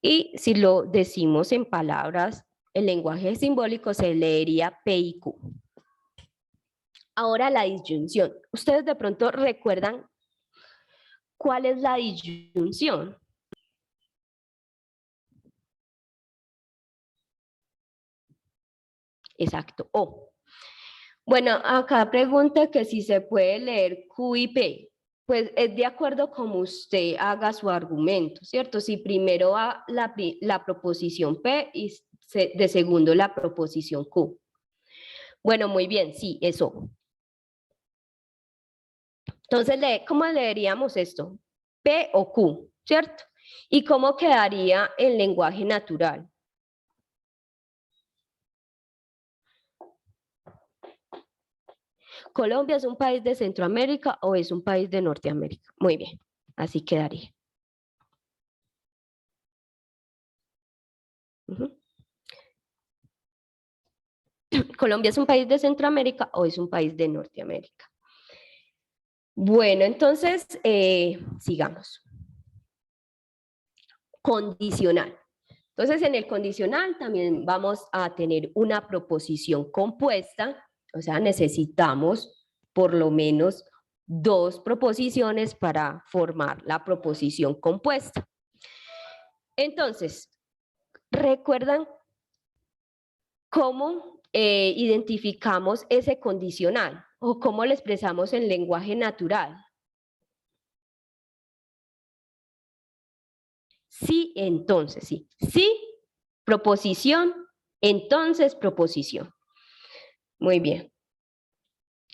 Y si lo decimos en palabras, el lenguaje simbólico se leería P y Q. Ahora la disyunción. ¿Ustedes de pronto recuerdan cuál es la disyunción? Exacto, O. Bueno, acá pregunta que si se puede leer Q y P. Pues es de acuerdo como usted haga su argumento, ¿cierto? Si primero va la proposición P y de segundo la proposición Q. Bueno, muy bien, sí, eso. Entonces, ¿cómo leeríamos esto? P o Q, ¿cierto? ¿Y cómo quedaría en lenguaje natural? ¿Colombia es un país de Centroamérica o es un país de Norteamérica? Muy bien, así quedaría. ¿Colombia es un país de Centroamérica o es un país de Norteamérica? Bueno, entonces, sigamos. Condicional. Entonces, en el condicional también vamos a tener una proposición compuesta, o sea, necesitamos por lo menos dos proposiciones para formar la proposición compuesta. Entonces, ¿recuerdan cómo identificamos ese condicional? ¿O cómo lo expresamos en lenguaje natural? Sí, entonces, sí. Sí, proposición, entonces, proposición. Muy bien.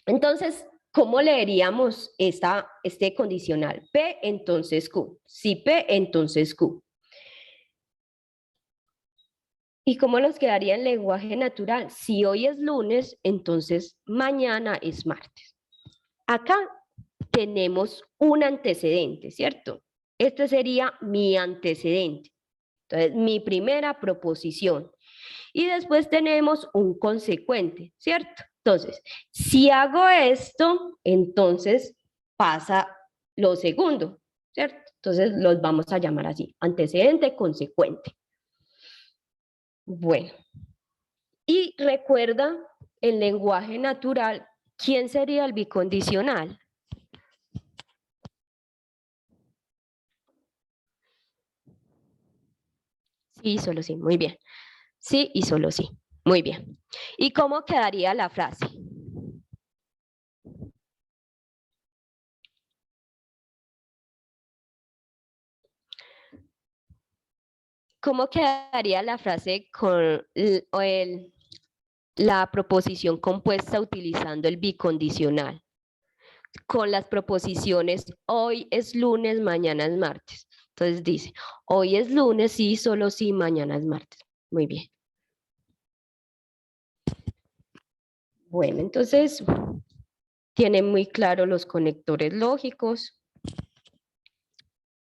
Entonces, ¿cómo leeríamos este condicional? P, entonces Q. Si P, entonces Q. ¿Y cómo nos quedaría en lenguaje natural? Si hoy es lunes, entonces mañana es martes. Acá tenemos un antecedente, ¿cierto? Este sería mi antecedente. Entonces, mi primera proposición. Y después tenemos un consecuente, ¿cierto? Entonces, si hago esto, entonces pasa lo segundo, ¿cierto? Entonces, los vamos a llamar así, antecedente, consecuente. Bueno, y recuerda, en lenguaje natural, ¿quién sería el bicondicional? Sí, solo sí, muy bien. Sí y solo sí, muy bien. ¿Y cómo quedaría la frase? ¿Cómo quedaría la frase con la proposición compuesta utilizando el bicondicional? Con las proposiciones hoy es lunes, mañana es martes. Entonces dice, hoy es lunes, sí, solo sí, mañana es martes. Muy bien. Bueno, entonces tienen muy claro los conectores lógicos.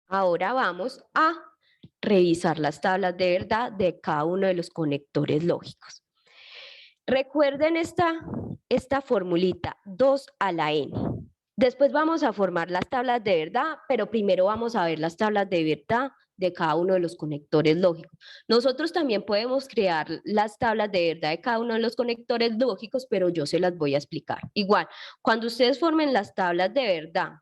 Ahora vamos a revisar las tablas de verdad de cada uno de los conectores lógicos. Recuerden esta formulita, 2 a la n. Después vamos a formar las tablas de verdad, pero primero vamos a ver las tablas de verdad de cada uno de los conectores lógicos. Nosotros también podemos crear las tablas de verdad de cada uno de los conectores lógicos, pero yo se las voy a explicar. Igual, cuando ustedes formen las tablas de verdad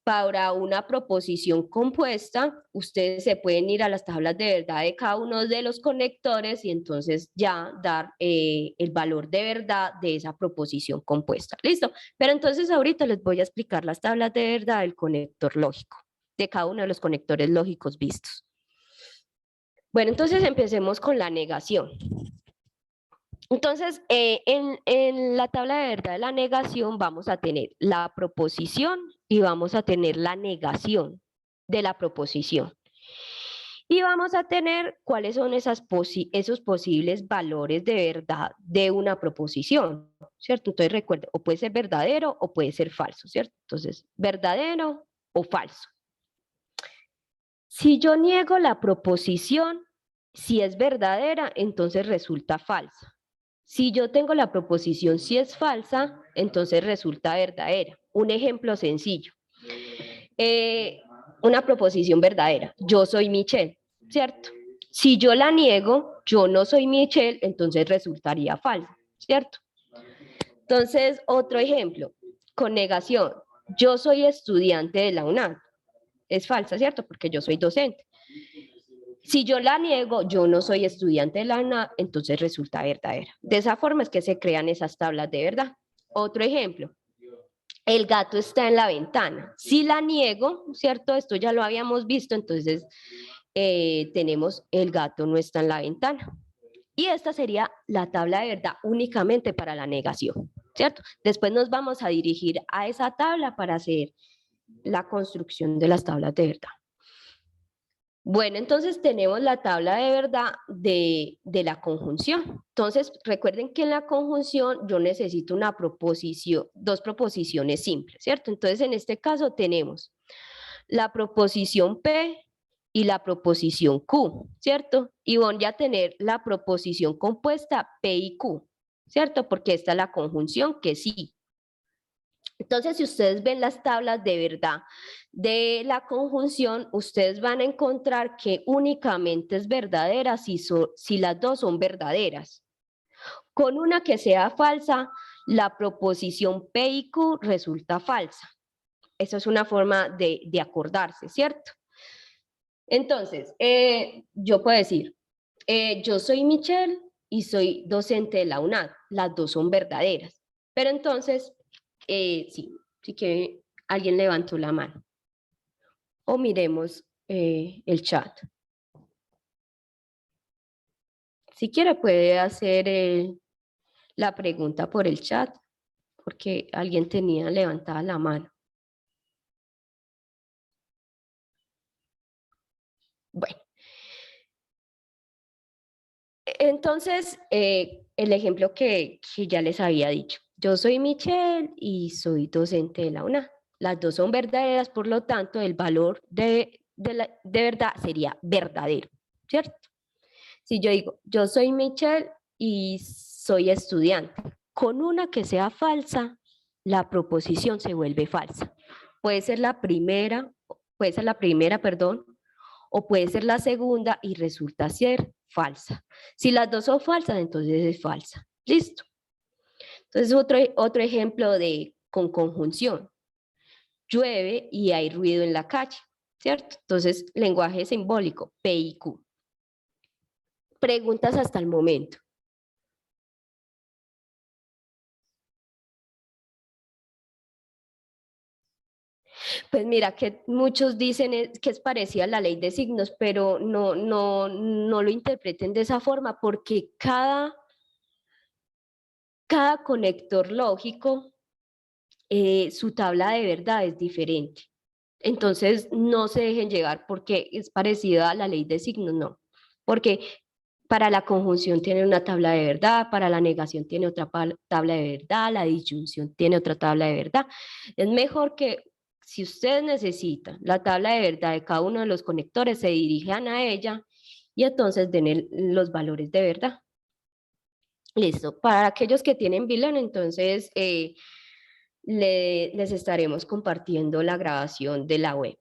para una proposición compuesta, ustedes se pueden ir a las tablas de verdad de cada uno de los conectores y entonces ya dar el valor de verdad de esa proposición compuesta. ¿Listo? Pero entonces ahorita les voy a explicar las tablas de verdad del conector lógico, de cada uno de los conectores lógicos vistos. Bueno, entonces empecemos con la negación. Entonces, en la tabla de verdad de la negación vamos a tener la proposición y vamos a tener la negación de la proposición. Y vamos a tener cuáles son esos posibles valores de verdad de una proposición, ¿cierto? Entonces recuerden, o puede ser verdadero o puede ser falso, ¿cierto? Entonces, verdadero o falso. Si yo niego la proposición, si es verdadera, entonces resulta falsa. Si yo tengo la proposición si es falsa, entonces resulta verdadera. Un ejemplo sencillo. Una proposición verdadera. Yo soy Michelle, ¿cierto? Si yo la niego, yo no soy Michelle, entonces resultaría falsa, ¿cierto? Entonces, otro ejemplo. Con negación. Yo soy estudiante de la UNAM. Es falsa, ¿cierto? Porque yo soy docente. Si yo la niego, yo no soy estudiante de la UNAM, entonces resulta verdadera. De esa forma es que se crean esas tablas de verdad. Otro ejemplo, el gato está en la ventana. Si la niego, ¿cierto? Esto ya lo habíamos visto, entonces tenemos el gato no está en la ventana. Y esta sería la tabla de verdad únicamente para la negación, ¿cierto? Después nos vamos a dirigir a esa tabla para hacer la construcción de las tablas de verdad. Bueno, entonces tenemos la tabla de verdad de la conjunción. Entonces, recuerden que en la conjunción yo necesito una proposición, dos proposiciones simples, ¿cierto? Entonces, en este caso tenemos la proposición P y la proposición Q, ¿cierto? Y voy a tener la proposición compuesta P y Q, ¿cierto? Porque esta es la conjunción que sí. Entonces, si ustedes ven las tablas de verdad de la conjunción, ustedes van a encontrar que únicamente es verdadera si las dos son verdaderas. Con una que sea falsa, la proposición P y Q resulta falsa. Esa es una forma de acordarse, ¿cierto? Entonces, yo puedo decir, yo soy Michelle y soy docente de la UNAD. Las dos son verdaderas. Pero entonces, sí, sí que alguien levantó la mano. O miremos el chat. Si quiere puede hacer la pregunta por el chat, porque alguien tenía levantada la mano. Bueno. Entonces, el ejemplo que ya les había dicho. Yo soy Michelle y soy docente de la UNA. Las dos son verdaderas, por lo tanto, el valor de verdad sería verdadero, ¿cierto? Si yo digo, yo soy Michelle y soy estudiante, con una que sea falsa, la proposición se vuelve falsa. Puede ser la primera, perdón, o puede ser la segunda y resulta ser falsa. Si las dos son falsas, entonces es falsa. ¿Listo? Entonces otro ejemplo con conjunción. Llueve y hay ruido en la calle, ¿cierto? Entonces, lenguaje simbólico, P y Q. Preguntas hasta el momento. Pues mira, que muchos dicen que es parecida a la ley de signos, pero no lo interpreten de esa forma porque cada conector lógico, su tabla de verdad es diferente. Entonces, no se dejen llevar porque es parecida a la ley de signos, no. Porque para la conjunción tiene una tabla de verdad, para la negación tiene otra tabla de verdad, la disyunción tiene otra tabla de verdad. Es mejor que si ustedes necesitan la tabla de verdad de cada uno de los conectores, se dirijan a ella y entonces den los valores de verdad. Listo. Para aquellos que tienen VLAN, entonces les estaremos compartiendo la grabación de la web.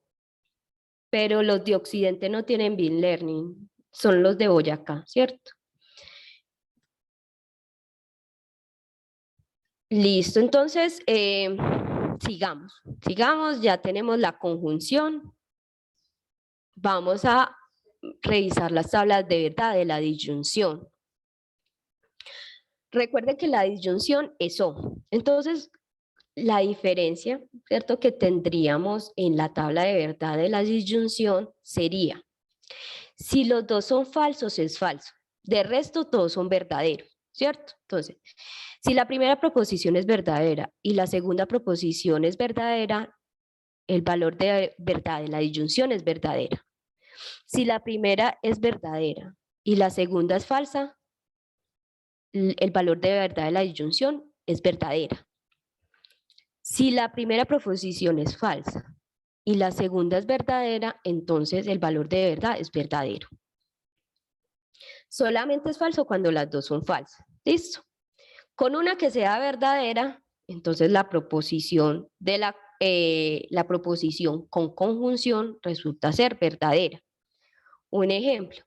Pero los de Occidente no tienen Beam Learning, son los de Boyacá, ¿cierto? Listo, entonces sigamos, ya tenemos la conjunción. Vamos a revisar las tablas de verdad de la disyunción. Recuerden que la disyunción es O. Entonces, la diferencia, ¿cierto?, que tendríamos en la tabla de verdad de la disyunción sería, si los dos son falsos, es falso. De resto, todos son verdaderos, ¿cierto? Entonces, si la primera proposición es verdadera y la segunda proposición es verdadera, el valor de verdad de la disyunción es verdadera. Si la primera es verdadera y la segunda es falsa, el valor de verdad de la disyunción es verdadera. Si la primera proposición es falsa y la segunda es verdadera, entonces el valor de verdad es verdadero. Solamente es falso cuando las dos son falsas. ¿Listo? Con una que sea verdadera, entonces la proposición la proposición con conjunción resulta ser verdadera. Un ejemplo,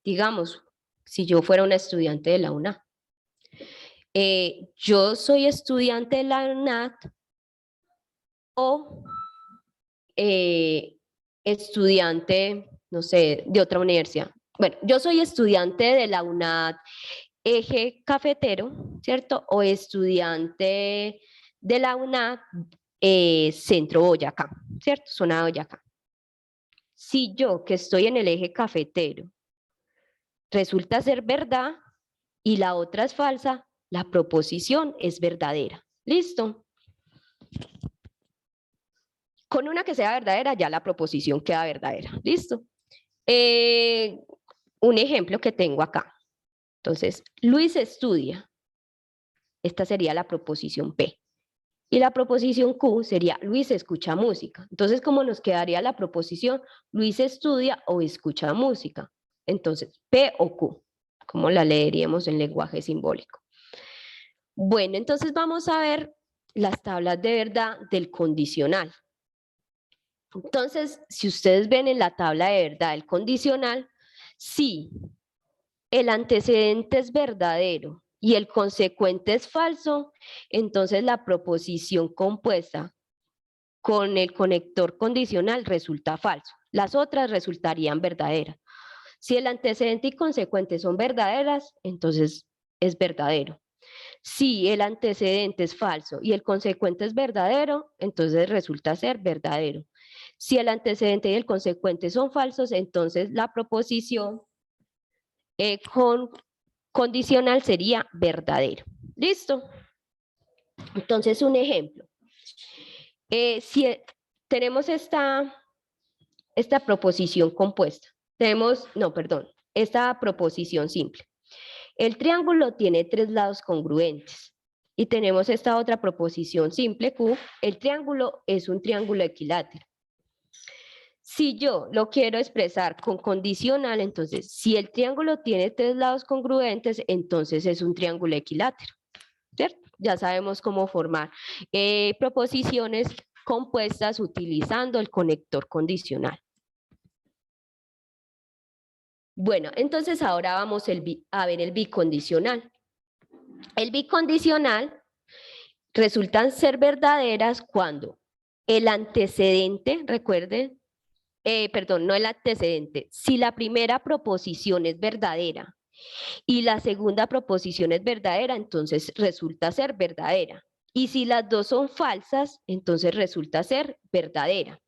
digamos, si yo fuera una estudiante de la UNA, yo soy estudiante de la UNAT o estudiante, no sé, de otra universidad. Bueno, yo soy estudiante de la UNAT Eje Cafetero, ¿cierto? O estudiante de la UNAT Centro Boyacá, ¿cierto? Zona de Boyacá. Si yo, que estoy en el Eje Cafetero, resulta ser verdad y la otra es falsa, la proposición es verdadera. ¿Listo? Con una que sea verdadera, ya la proposición queda verdadera. ¿Listo? Un ejemplo que tengo acá. Entonces, Luis estudia. Esta sería la proposición P. Y la proposición Q sería Luis escucha música. Entonces, ¿cómo nos quedaría la proposición? Luis estudia o escucha música. Entonces, P o Q, ¿cómo la leeríamos en lenguaje simbólico? Bueno, entonces vamos a ver las tablas de verdad del condicional. Entonces, si ustedes ven en la tabla de verdad del condicional, si el antecedente es verdadero y el consecuente es falso, entonces la proposición compuesta con el conector condicional resulta falso. Las otras resultarían verdaderas. Si el antecedente y consecuente son verdaderas, entonces es verdadero. Si el antecedente es falso y el consecuente es verdadero, entonces resulta ser verdadero. Si el antecedente y el consecuente son falsos, entonces la proposición condicional sería verdadero. ¿Listo? Entonces, un ejemplo. Si tenemos esta proposición compuesta, esta proposición simple. El triángulo tiene 3 lados congruentes. Y tenemos esta otra proposición simple, Q. El triángulo es un triángulo equilátero. Si yo lo quiero expresar con condicional, entonces, si el triángulo tiene 3 lados congruentes, entonces es un triángulo equilátero. ¿Cierto? Ya sabemos cómo formar proposiciones compuestas utilizando el conector condicional. Bueno, entonces ahora vamos a ver el bicondicional. El bicondicional resultan ser verdaderas cuando el antecedente, recuerden, no el antecedente, si la primera proposición es verdadera y la segunda proposición es verdadera, entonces resulta ser verdadera. Y si las dos son falsas, entonces resulta ser verdadera.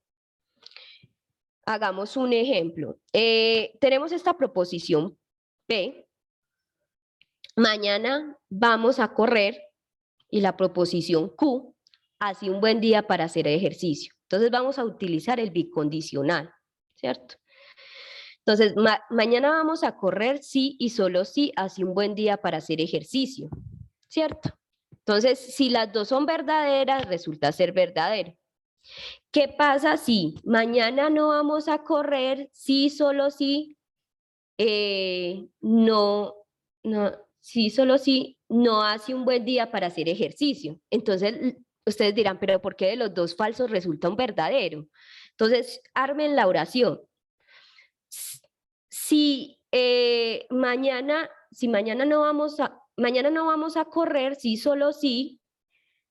Hagamos un ejemplo. Tenemos esta proposición P. Mañana vamos a correr y la proposición Q. Hace un buen día para hacer ejercicio. Entonces vamos a utilizar el bicondicional, ¿cierto? Entonces, mañana vamos a correr sí y solo sí hace un buen día para hacer ejercicio, ¿cierto? Entonces, si las dos son verdaderas, resulta ser verdadero. ¿Qué pasa si mañana no vamos a correr sí, solo sí, sí, solo sí no hace un buen día para hacer ejercicio? Entonces, ustedes dirán, pero ¿por qué de los dos falsos resulta un verdadero? Entonces, armen la oración. Si mañana no vamos a correr, sí, solo sí,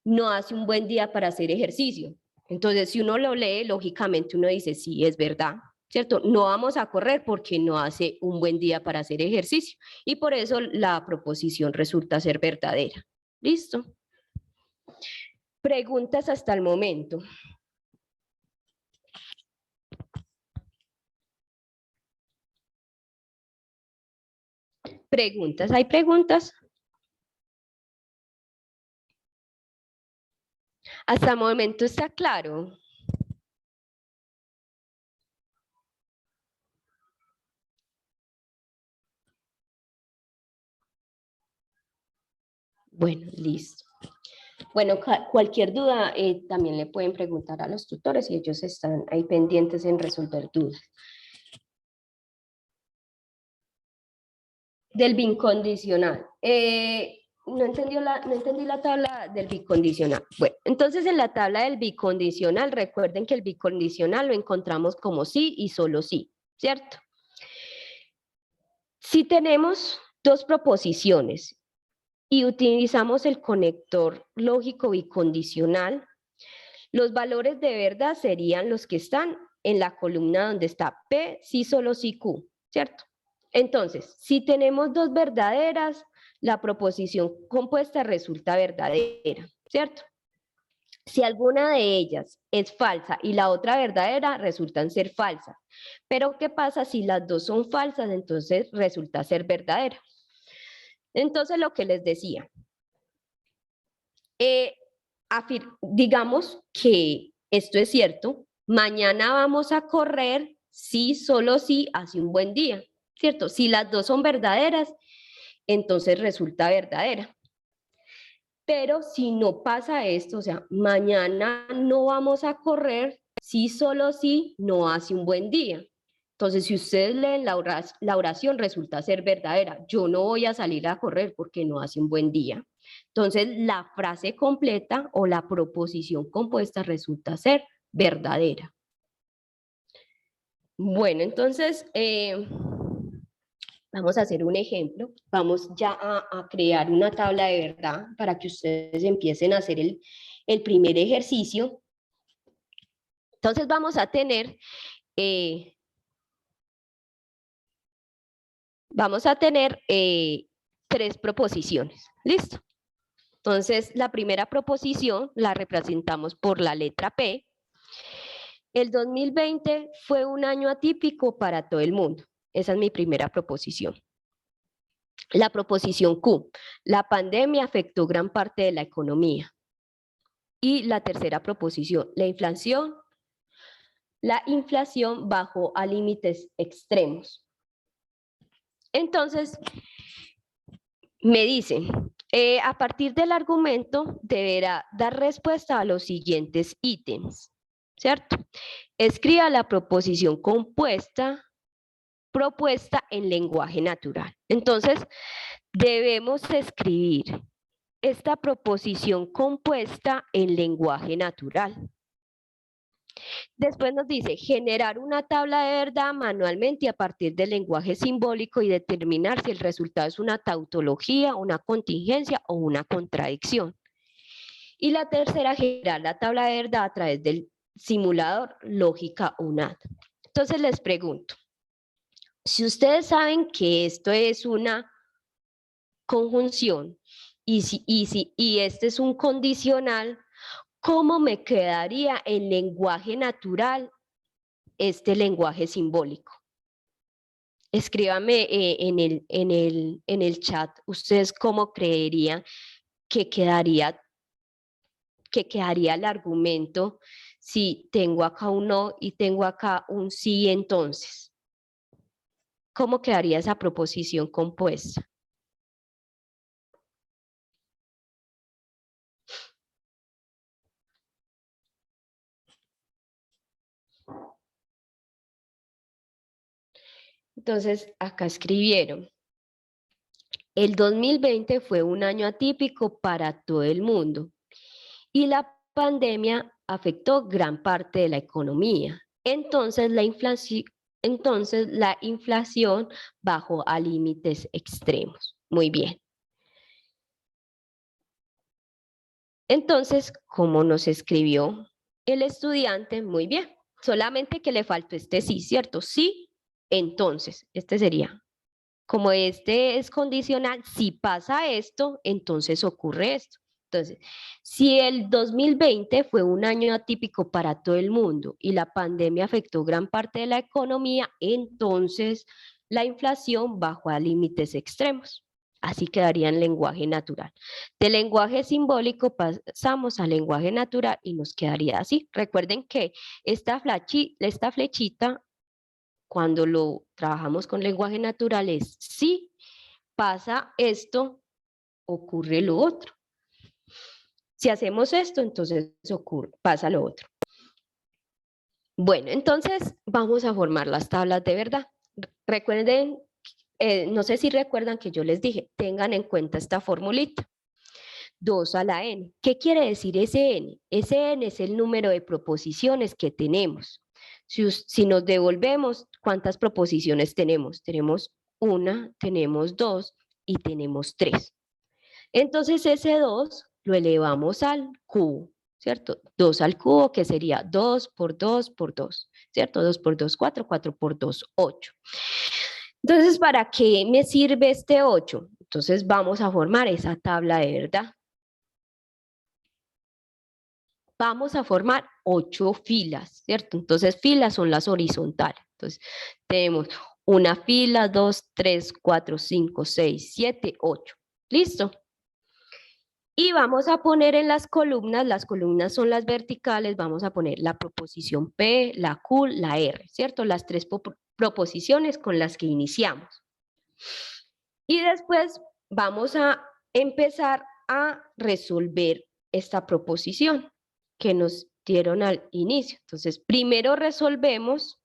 no hace un buen día para hacer ejercicio. Entonces, si uno lo lee, lógicamente uno dice, sí, es verdad, ¿cierto? No vamos a correr porque no hace un buen día para hacer ejercicio. Y por eso la proposición resulta ser verdadera. ¿Listo? Preguntas hasta el momento. Preguntas, ¿hay preguntas? Hasta el momento está claro. Bueno, listo. Bueno, cualquier duda también le pueden preguntar a los tutores y ellos están ahí pendientes en resolver dudas. Del bicondicional. No entendí la tabla del bicondicional. Bueno, entonces en la tabla del bicondicional, recuerden que el bicondicional lo encontramos como sí y solo sí, ¿cierto? Si tenemos dos proposiciones y utilizamos el conector lógico bicondicional, los valores de verdad serían los que están en la columna donde está P, sí, solo sí, Q, ¿cierto? Entonces, si tenemos dos verdaderas, la proposición compuesta resulta verdadera, ¿cierto? Si alguna de ellas es falsa y la otra verdadera, resultan ser falsas. Pero ¿qué pasa si las dos son falsas? Entonces resulta ser verdadera. Entonces, lo que les decía, digamos que esto es cierto, mañana vamos a correr, sí, solo sí, hace un buen día, ¿cierto? Si las dos son verdaderas, entonces resulta verdadera. Pero si no pasa esto, o sea, mañana no vamos a correr, sí, solo sí, no hace un buen día. Entonces, si ustedes leen la oración, resulta ser verdadera. Yo no voy a salir a correr porque no hace un buen día. Entonces, la frase completa o la proposición compuesta resulta ser verdadera. Bueno, entonces, vamos a hacer un ejemplo. Vamos ya a crear una tabla de verdad para que ustedes empiecen a hacer el primer ejercicio. Entonces, vamos a tener... tres proposiciones. ¿Listo? Entonces, la primera proposición la representamos por la letra P. El 2020 fue un año atípico para todo el mundo. Esa es mi primera proposición. La proposición Q. La pandemia afectó gran parte de la economía. Y la tercera proposición. La inflación bajó a límites extremos. Entonces, me dicen, a partir del argumento deberá dar respuesta a los siguientes ítems, ¿cierto? Escriba la proposición propuesta en lenguaje natural. Entonces, debemos escribir esta proposición compuesta en lenguaje natural. Después nos dice, generar una tabla de verdad manualmente a partir del lenguaje simbólico y determinar si el resultado es una tautología, una contingencia o una contradicción. Y la tercera, generar la tabla de verdad a través del simulador lógica UNAD. Entonces les pregunto, si ustedes saben que esto es una conjunción y este es un condicional, ¿cómo me quedaría en lenguaje natural este lenguaje simbólico? Escríbame en el chat, ¿ustedes cómo creerían que quedaría el argumento si tengo acá un no y tengo acá un sí entonces? ¿Cómo quedaría esa proposición compuesta? Entonces, acá escribieron, el 2020 fue un año atípico para todo el mundo y la pandemia afectó gran parte de la economía. Entonces, la inflación bajó a límites extremos. Muy bien. Entonces, ¿cómo nos escribió el estudiante? Muy bien. Solamente que le faltó este sí, ¿cierto? Sí. Entonces, este sería, como este es condicional, si pasa esto, entonces ocurre esto. Entonces, si el 2020 fue un año atípico para todo el mundo y la pandemia afectó gran parte de la economía, entonces la inflación bajó a límites extremos. Así quedaría en lenguaje natural. De lenguaje simbólico pasamos al lenguaje natural y nos quedaría así. Recuerden que esta flechita cuando lo trabajamos con lenguaje natural es si pasa esto, ocurre lo otro. Si hacemos esto, entonces pasa lo otro. Bueno, entonces vamos a formar las tablas de verdad. Recuerden, no sé si recuerdan que yo les dije, tengan en cuenta esta formulita. 2 a la n. ¿Qué quiere decir ese n? Ese n es el número de proposiciones que tenemos. Si nos devolvemos, ¿cuántas proposiciones tenemos? Tenemos 1, tenemos 2 y tenemos 3. Entonces ese 2 lo elevamos al cubo, ¿cierto? 2 al cubo, que sería 2 por 2 por 2, ¿cierto? 2 por 2, 4, 4 por 2, 8. Entonces, ¿para qué me sirve este 8? Entonces vamos a formar esa tabla de verdad. Vamos a formar 8 filas, ¿cierto? Entonces, filas son las horizontales. Entonces, tenemos una fila, 2, 3, 4, 5, 6, 7, 8. ¿Listo? Y vamos a poner en las columnas son las verticales, vamos a poner la proposición P, la Q, la R, ¿cierto? Las 3 proposiciones con las que iniciamos. Y después vamos a empezar a resolver esta proposición que nos dieron al inicio. Entonces, primero resolvemos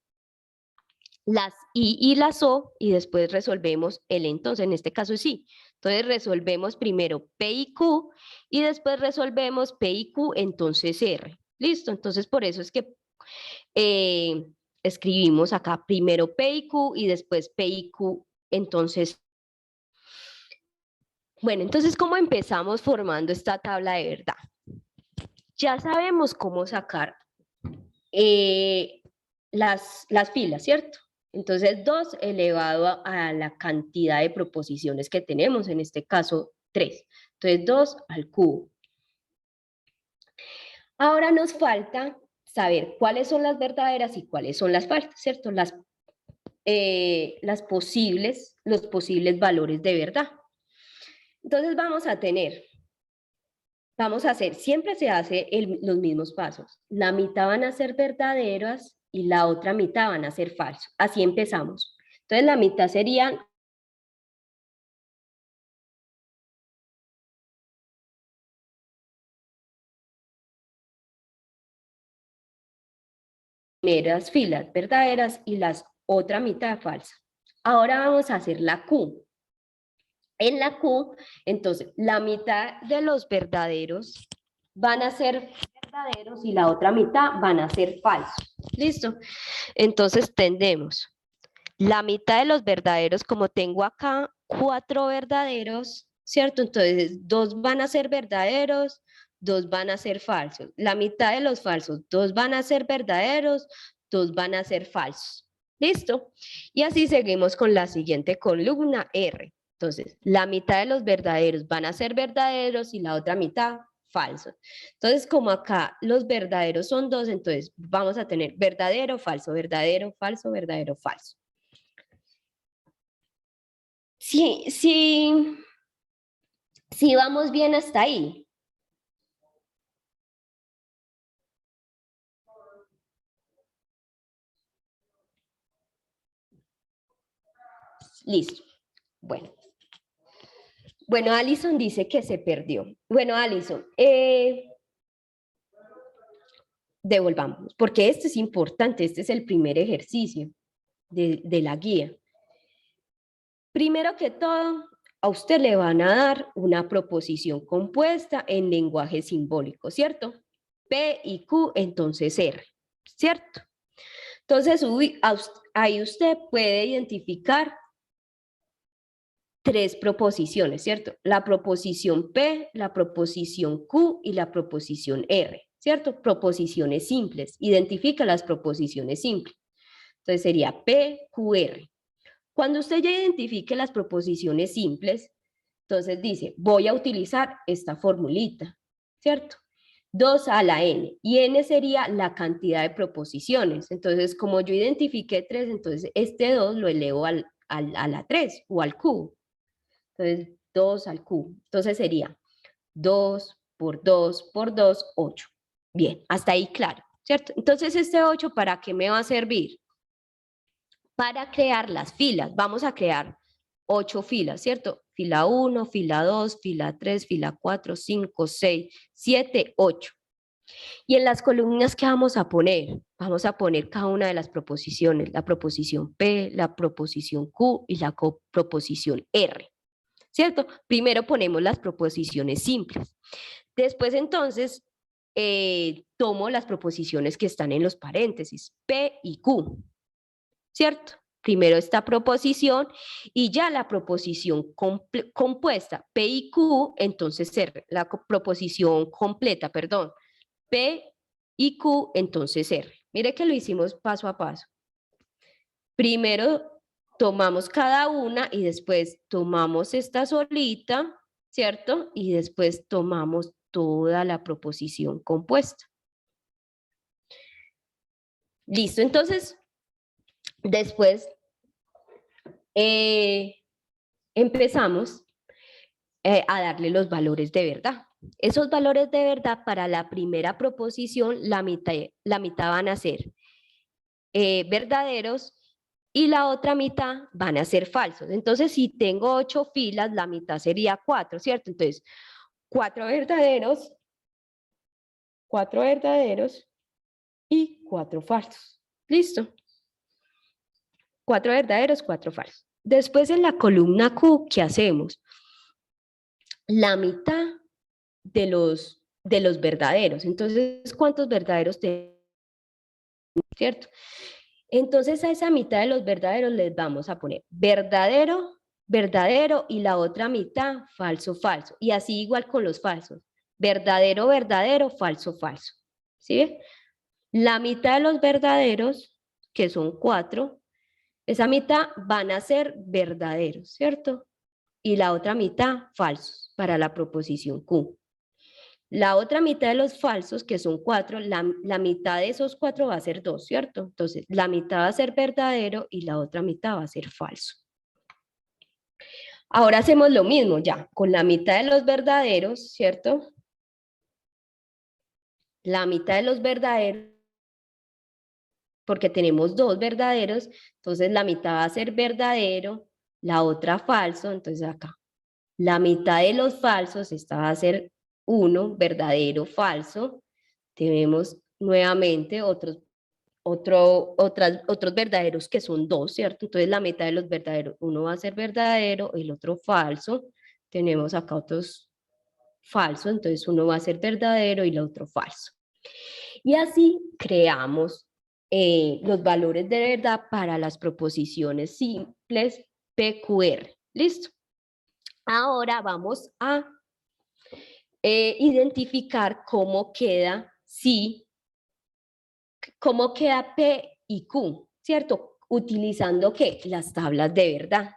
las I y las O y después resolvemos el entonces, en este caso sí. Entonces resolvemos primero P y Q y después resolvemos P y Q, entonces R. ¿Listo? Entonces por eso es que escribimos acá primero P y Q y después P y Q, entonces. Bueno, entonces, ¿cómo empezamos formando esta tabla de verdad? Ya sabemos cómo sacar las filas, ¿cierto? Entonces, 2 elevado a la cantidad de proposiciones que tenemos, en este caso 3. Entonces 2 al cubo. Ahora nos falta saber cuáles son las verdaderas y cuáles son las falsas, ¿cierto? Los posibles valores de verdad. Entonces vamos a hacer, siempre se hace los mismos pasos. La mitad van a ser verdaderas y la otra mitad van a ser falsos. Así empezamos. Entonces la mitad serían primeras filas verdaderas y las otra mitad falsa. Ahora vamos a hacer la Q. En la Q, entonces, la mitad de los verdaderos van a ser verdaderos y la otra mitad van a ser falsos. ¿Listo? Entonces, tendemos la mitad de los verdaderos, como tengo acá 4 verdaderos, ¿cierto? Entonces, 2 van a ser verdaderos, 2 van a ser falsos. La mitad de los falsos, 2 van a ser verdaderos, 2 van a ser falsos. ¿Listo? Y así seguimos con la siguiente columna R. Entonces, la mitad de los verdaderos van a ser verdaderos y la otra mitad falsos. Entonces, como acá los verdaderos son 2, entonces vamos a tener verdadero, falso, verdadero, falso, verdadero, falso. Sí, vamos bien hasta ahí. Listo. Bueno, Alison dice que se perdió. Bueno, Alison, devolvamos, porque esto es importante, este es el primer ejercicio de la guía. Primero que todo, a usted le van a dar una proposición compuesta en lenguaje simbólico, ¿cierto? P y Q, entonces R, ¿cierto? Entonces, ahí usted puede identificar 3 proposiciones, ¿cierto? La proposición P, la proposición Q y la proposición R, ¿cierto? Proposiciones simples. Identifica las proposiciones simples. Entonces sería P, Q, R. Cuando usted ya identifique las proposiciones simples, entonces dice, voy a utilizar esta formulita, ¿cierto? 2 a la n, y n sería la cantidad de proposiciones. Entonces, como yo identifiqué 3, entonces este 2 lo elevo a la 3 o al cubo. Entonces, 2 al cubo. Entonces sería 2 por 2 por 2, 8. Bien, hasta ahí claro, ¿cierto? Entonces, este 8, ¿para qué me va a servir? Para crear las filas. Vamos a crear 8 filas, ¿cierto? Fila 1, fila 2, fila 3, fila 4, 5, 6, 7, 8. Y en las columnas, ¿qué vamos a poner? Vamos a poner cada una de las proposiciones, la proposición P, la proposición Q y la proposición R, ¿cierto? Primero ponemos las proposiciones simples. Después, entonces, tomo las proposiciones que están en los paréntesis, P y Q, ¿cierto? Primero esta proposición y ya la proposición compuesta, P y Q, entonces R, la proposición completa, perdón, P y Q, entonces R. Mire que lo hicimos paso a paso. Primero tomamos cada una y después tomamos esta solita, ¿cierto? Y después tomamos toda la proposición compuesta. Listo, entonces, después empezamos a darle los valores de verdad. Esos valores de verdad para la primera proposición, la mitad van a ser verdaderos y la otra mitad van a ser falsos. Entonces, si tengo 8 filas, la mitad sería 4, ¿cierto? Entonces, 4 verdaderos y 4 falsos. ¿Listo? 4 verdaderos, 4 falsos. Después en la columna Q, ¿qué hacemos? La mitad de los verdaderos. Entonces, ¿cuántos verdaderos tenemos? ¿Cierto? Entonces, a esa mitad de los verdaderos les vamos a poner verdadero, verdadero y la otra mitad falso, falso. Y así igual con los falsos. Verdadero, verdadero, falso, falso. ¿Sí? La mitad de los verdaderos, que son 4, esa mitad van a ser verdaderos, ¿cierto? y la otra mitad falsos para la proposición Q. La otra mitad de los falsos, que son 4, la mitad de esos 4 va a ser 2, ¿cierto? Entonces, la mitad va a ser verdadero y la otra mitad va a ser falso. Ahora hacemos lo mismo ya, con la mitad de los verdaderos, ¿cierto? La mitad de los verdaderos, porque tenemos 2 verdaderos, entonces la mitad va a ser verdadero, la otra falso, entonces acá. La mitad de los falsos, esta va a ser 1, verdadero, falso. Tenemos nuevamente otros verdaderos que son 2, ¿cierto? Entonces la mitad de los verdaderos, uno va a ser verdadero, el otro falso. Tenemos acá otros falsos, entonces uno va a ser verdadero y el otro falso. Y así creamos los valores de verdad para las proposiciones simples PQR. ¿Listo? Ahora vamos a identificar cómo queda P y Q, ¿cierto? Utilizando ¿qué? Las tablas de verdad.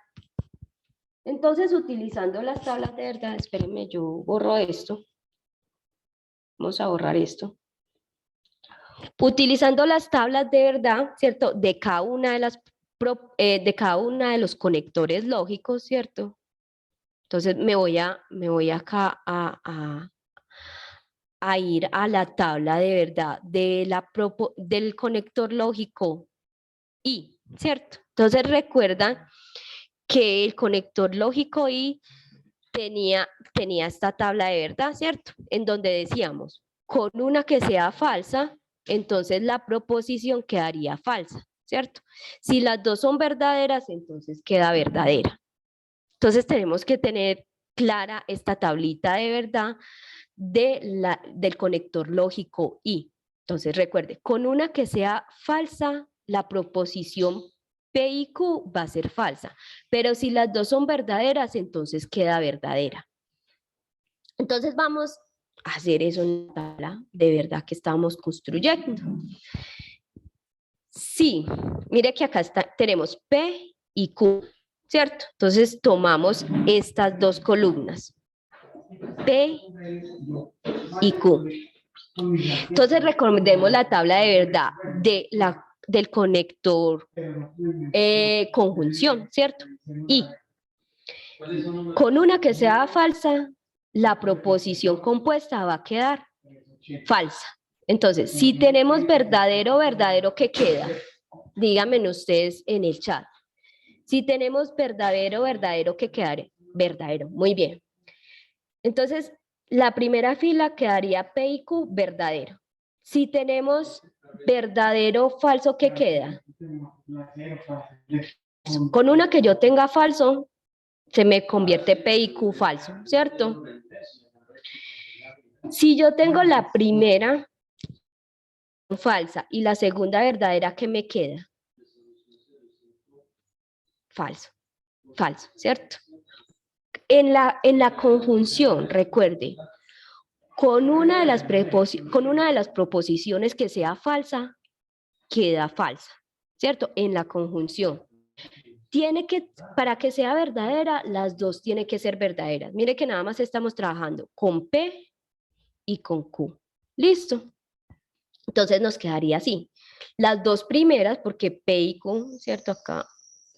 Entonces, utilizando las tablas de verdad, espérenme, yo borro esto. Vamos a borrar esto. Utilizando las tablas de verdad, ¿cierto? De cada una de los conectores lógicos, ¿cierto? Entonces me voy acá a ir a la tabla de verdad del conector lógico I, ¿cierto? Entonces recuerdan que el conector lógico I tenía esta tabla de verdad, ¿cierto? En donde decíamos, con una que sea falsa, entonces la proposición quedaría falsa, ¿cierto? Si las dos son verdaderas, entonces queda verdadera. Entonces tenemos que tener clara esta tablita de verdad del conector lógico I. Entonces recuerde, con una que sea falsa, la proposición P y Q va a ser falsa, pero si las dos son verdaderas, entonces queda verdadera. Entonces vamos a hacer eso en la tabla de verdad que estamos construyendo. Sí, mire que acá tenemos P y Q, ¿cierto? Entonces tomamos estas dos columnas, P y Q. Entonces recordemos la tabla de verdad del conector conjunción, ¿cierto? Y con una que sea falsa, la proposición compuesta va a quedar falsa. Entonces, si tenemos verdadero, ¿qué queda? Díganme ustedes en el chat. Si tenemos verdadero, ¿qué quedará? Verdadero, muy bien. Entonces, la primera fila quedaría P y Q, verdadero. Si tenemos verdadero, falso, ¿qué queda? Con una que yo tenga falso, se me convierte P y Q falso, ¿cierto? Si yo tengo la primera falsa y la segunda verdadera, ¿qué me queda? Falso, falso, ¿cierto? En la conjunción, recuerde, con una de las proposiciones que sea falsa, queda falsa, ¿cierto? En la conjunción. Para que sea verdadera, las dos tienen que ser verdaderas. Mire que nada más estamos trabajando con P y con Q. ¿Listo? Entonces nos quedaría así. Las dos primeras, porque P y Q, ¿cierto? Acá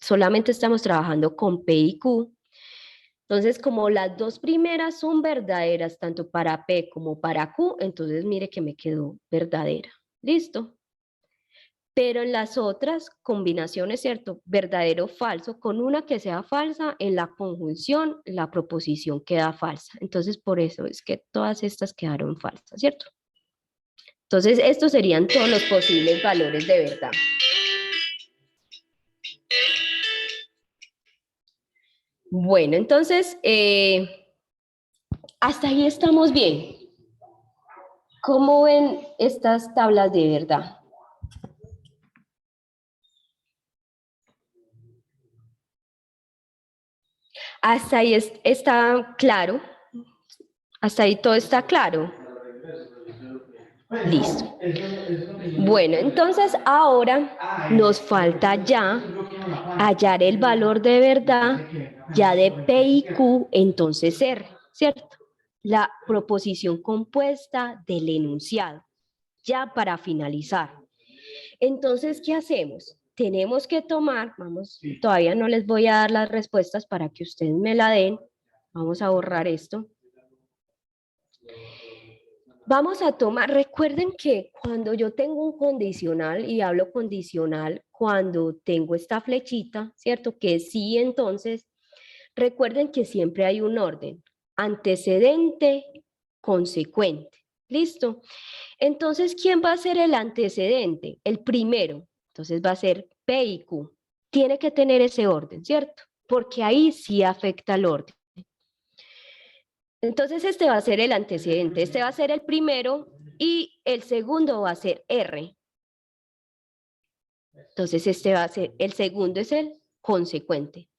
solamente estamos trabajando con P y Q. Entonces, como las dos primeras son verdaderas, tanto para P como para Q, entonces mire que me quedó verdadera. ¿Listo? Pero en las otras combinaciones, ¿cierto? Verdadero, falso, con una que sea falsa, en la conjunción, la proposición queda falsa. Entonces, por eso es que todas estas quedaron falsas, ¿cierto? Entonces, estos serían todos los posibles valores de verdad. Bueno, entonces, hasta ahí estamos bien. ¿Cómo ven estas tablas de verdad? Hasta ahí está claro. Hasta ahí todo está claro. Listo. Bueno, entonces ahora nos falta ya hallar el valor de verdad Ya de P y Q, entonces R, ¿cierto? La proposición compuesta del enunciado, ya para finalizar. Entonces, ¿qué hacemos? Tenemos que tomar, vamos, todavía no les voy a dar las respuestas para que ustedes me la den. Vamos a borrar esto. Vamos a tomar, recuerden que cuando yo tengo un condicional, y hablo condicional cuando tengo esta flechita, ¿cierto? Que es sí, entonces, recuerden que siempre hay un orden, antecedente, consecuente. ¿Listo? Entonces, ¿quién va a ser el antecedente? El primero. Entonces va a ser P y Q. Tiene que tener ese orden, ¿cierto? Porque ahí sí afecta el orden. Entonces este va a ser el antecedente, este va a ser el primero y el segundo va a ser R. Entonces este va a ser, el segundo es el consecuente.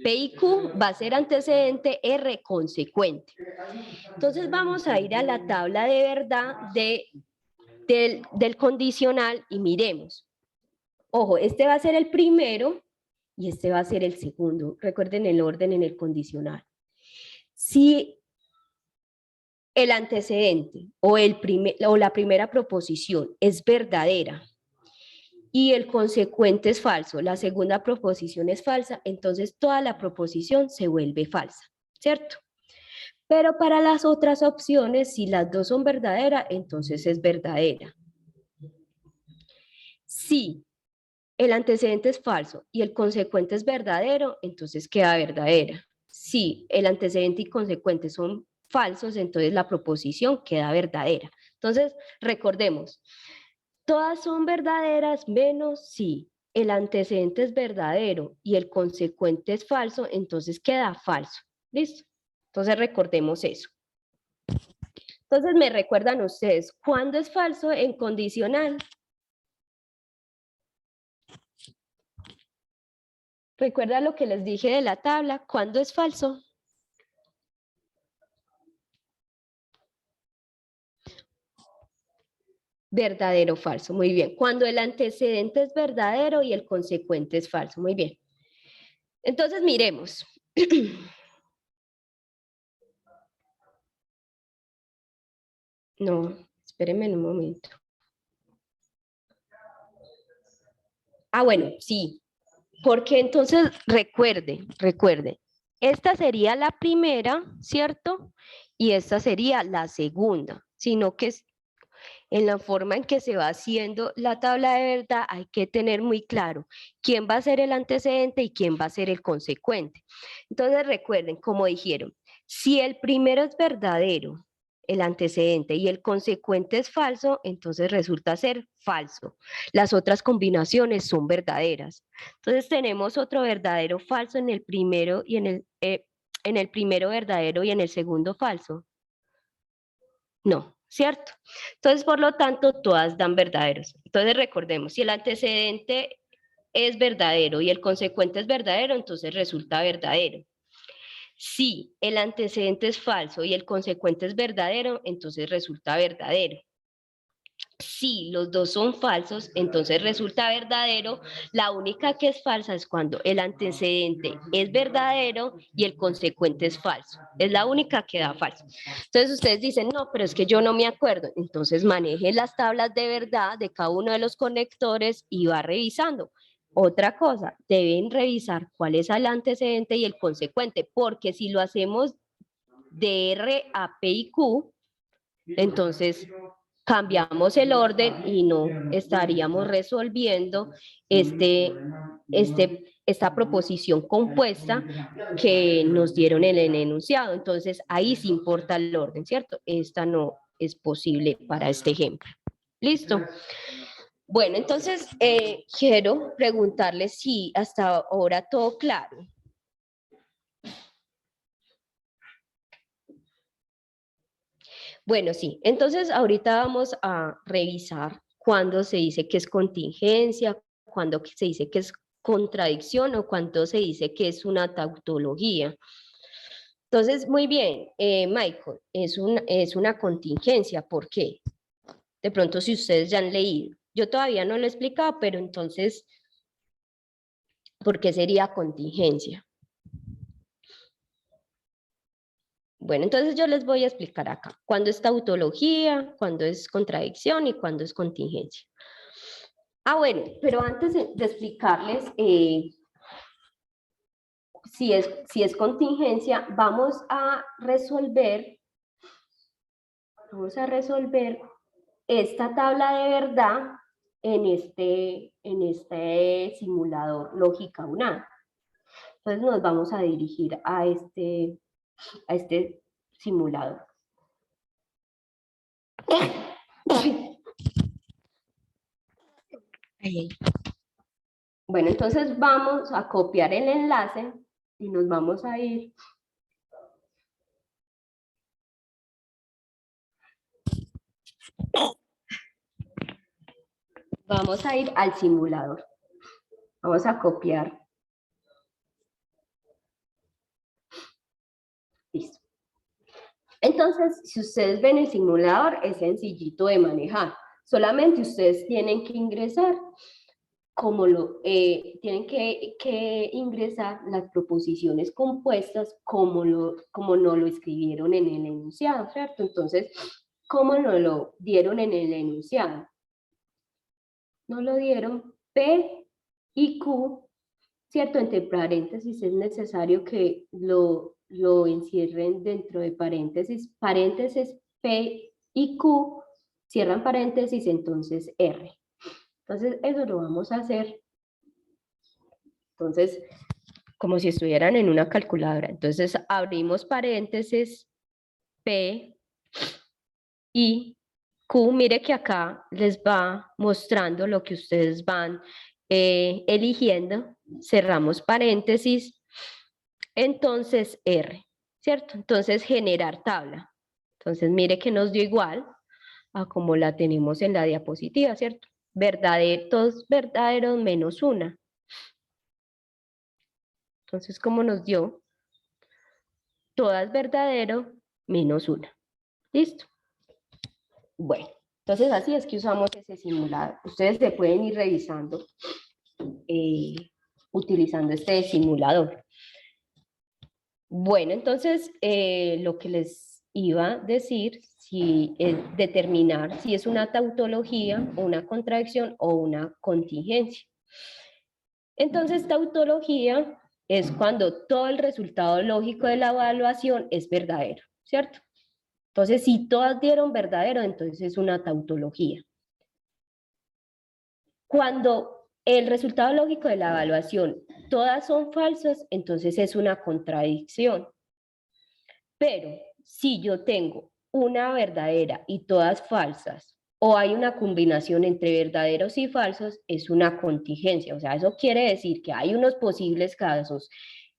P y Q va a ser antecedente, R consecuente. Entonces vamos a ir a la tabla de verdad del condicional y miremos. Ojo, este va a ser el primero y este va a ser el segundo. Recuerden el orden en el condicional. Si el antecedente o la primera proposición es verdadera y el consecuente es falso, la segunda proposición es falsa, entonces toda la proposición se vuelve falsa, ¿cierto? Pero para las otras opciones, si las dos son verdaderas, entonces es verdadera. Si el antecedente es falso y el consecuente es verdadero, entonces queda verdadera. Si el antecedente y consecuente son falsos, entonces la proposición queda verdadera. Entonces, recordemos, todas son verdaderas menos si el antecedente es verdadero y el consecuente es falso, entonces queda falso. ¿Listo? Entonces recordemos eso. Entonces me recuerdan ustedes, ¿cuándo es falso en condicional? ¿Recuerda lo que les dije de la tabla? ¿Cuándo es falso? Verdadero o falso, muy bien. Cuando el antecedente es verdadero y el consecuente es falso, muy bien. Entonces miremos. No, espérenme un momento. Ah, bueno, sí. Porque entonces recuerde, esta sería la primera, ¿cierto? Y esta sería la segunda, sino que en la forma en que se va haciendo la tabla de verdad hay que tener muy claro quién va a ser el antecedente y quién va a ser el consecuente. Entonces recuerden, como dijeron, si el primero es verdadero, el antecedente, y el consecuente es falso, entonces resulta ser falso. Las otras combinaciones son verdaderas. Entonces tenemos otro verdadero falso en el primero y en el primero verdadero y en el segundo falso. No, ¿cierto? Entonces, por lo tanto, todas dan verdaderos. Entonces, recordemos, si el antecedente es verdadero y el consecuente es verdadero, entonces resulta verdadero. Si el antecedente es falso y el consecuente es verdadero, entonces resulta verdadero. Si los dos son falsos, entonces resulta verdadero. La única que es falsa es cuando el antecedente es verdadero y el consecuente es falso. Es la única que da falso. Entonces ustedes dicen, no, pero es que yo no me acuerdo. Entonces maneje las tablas de verdad de cada uno de los conectores y va revisando. Otra cosa, deben revisar cuál es el antecedente y el consecuente, porque si lo hacemos de R a P y Q, entonces cambiamos el orden y no estaríamos resolviendo esta proposición compuesta que nos dieron en el enunciado. Entonces, ahí sí importa el orden, ¿cierto? Esta no es posible para este ejemplo. ¿Listo? Bueno, entonces quiero preguntarles si hasta ahora todo claro. Bueno, sí, entonces ahorita vamos a revisar cuándo se dice que es contingencia, cuándo se dice que es contradicción o cuándo se dice que es una tautología. Entonces, muy bien, Michael, es una contingencia. ¿Por qué? De pronto si ustedes ya han leído. Yo todavía no lo he explicado, pero entonces, ¿por qué sería contingencia? Bueno, entonces yo les voy a explicar acá cuándo es tautología, cuándo es contradicción y cuándo es contingencia. Ah, bueno, pero antes de explicarles si es contingencia, vamos a resolver esta tabla de verdad en este simulador lógica UNAM. Entonces nos vamos a dirigir a este simulador. Bueno, entonces vamos a copiar el enlace y nos vamos a ir al simulador. Vamos a copiar. Listo. Entonces, si ustedes ven el simulador, es sencillito de manejar. Solamente ustedes tienen que ingresar tienen que ingresar las proposiciones compuestas como no lo escribieron en el enunciado, ¿cierto? Entonces, ¿cómo no lo dieron en el enunciado? No lo dieron P y Q, ¿cierto? Entre paréntesis es necesario que lo encierren dentro de paréntesis. Paréntesis P y Q, cierran paréntesis, entonces R. Entonces, eso lo vamos a hacer. Entonces, como si estuvieran en una calculadora. Entonces, abrimos paréntesis, P y Q. Mire que acá les va mostrando lo que ustedes van eligiendo. Cerramos paréntesis. Entonces, R, ¿cierto? Entonces, generar tabla. Entonces, mire que nos dio igual a como la tenemos en la diapositiva, ¿cierto? Todos verdaderos menos una. Entonces, como nos dio, todas verdadero menos una. ¿Listo? Bueno, entonces así es que usamos ese simulador. Ustedes se pueden ir revisando utilizando este simulador. Bueno, entonces lo que les iba a decir, si es determinar si es una tautología, una contradicción o una contingencia. Entonces, tautología es cuando todo el resultado lógico de la evaluación es verdadero, ¿cierto? Entonces, si todas dieron verdadero, entonces es una tautología. Cuando el resultado lógico de la evaluación todas son falsas, entonces es una contradicción. Pero si yo tengo una verdadera y todas falsas, o hay una combinación entre verdaderos y falsos, es una contingencia. O sea, eso quiere decir que hay unos posibles casos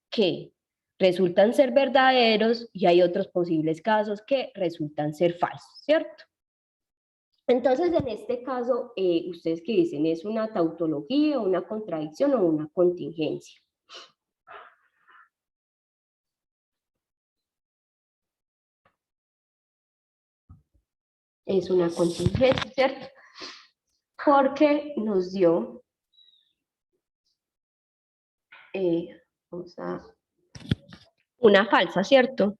que resultan ser verdaderos y hay otros posibles casos que resultan ser falsos, ¿cierto? Entonces, en este caso, ¿ustedes qué dicen? ¿Es una tautología, una contradicción o una contingencia? Es una contingencia, ¿cierto? Porque nos dio, una falsa, ¿cierto?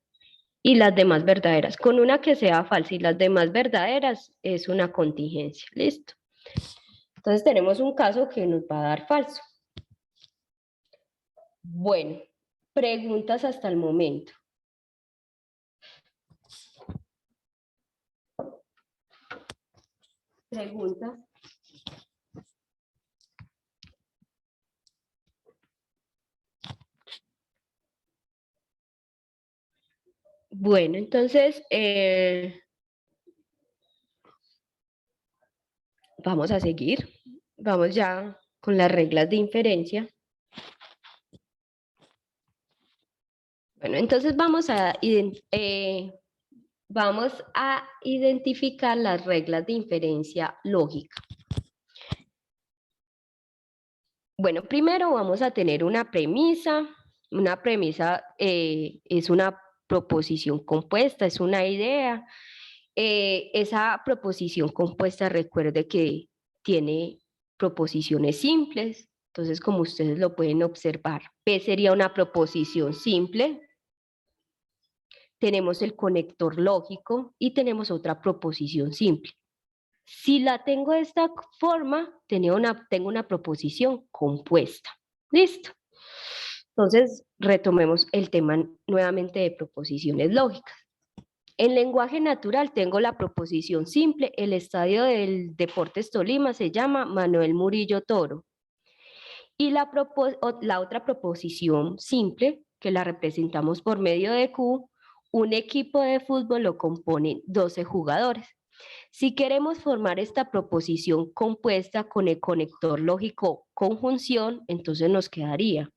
Y las demás verdaderas. Con una que sea falsa y las demás verdaderas es una contingencia, ¿listo? Entonces tenemos un caso que nos va a dar falso. Bueno, preguntas hasta el momento. Preguntas. Bueno, entonces vamos a seguir. Vamos ya con las reglas de inferencia. Bueno, entonces vamos a identificar las reglas de inferencia lógica. Bueno, primero vamos a tener una premisa. Una premisa es una proposición compuesta, es una idea. Esa proposición compuesta, recuerde que tiene proposiciones simples. Entonces, como ustedes lo pueden observar, P sería una proposición simple. tenemos el conector lógico y tenemos otra proposición simple. Si la tengo de esta forma, tengo una proposición compuesta. ¿Listo? Entonces, retomemos el tema nuevamente de proposiciones lógicas. En lenguaje natural tengo la proposición simple. El estadio del Deportes Tolima se llama Manuel Murillo Toro. Y la otra proposición simple, que la representamos por medio de Q, un equipo de fútbol lo componen 12 jugadores. Si queremos formar esta proposición compuesta con el conector lógico conjunción, entonces nos quedaría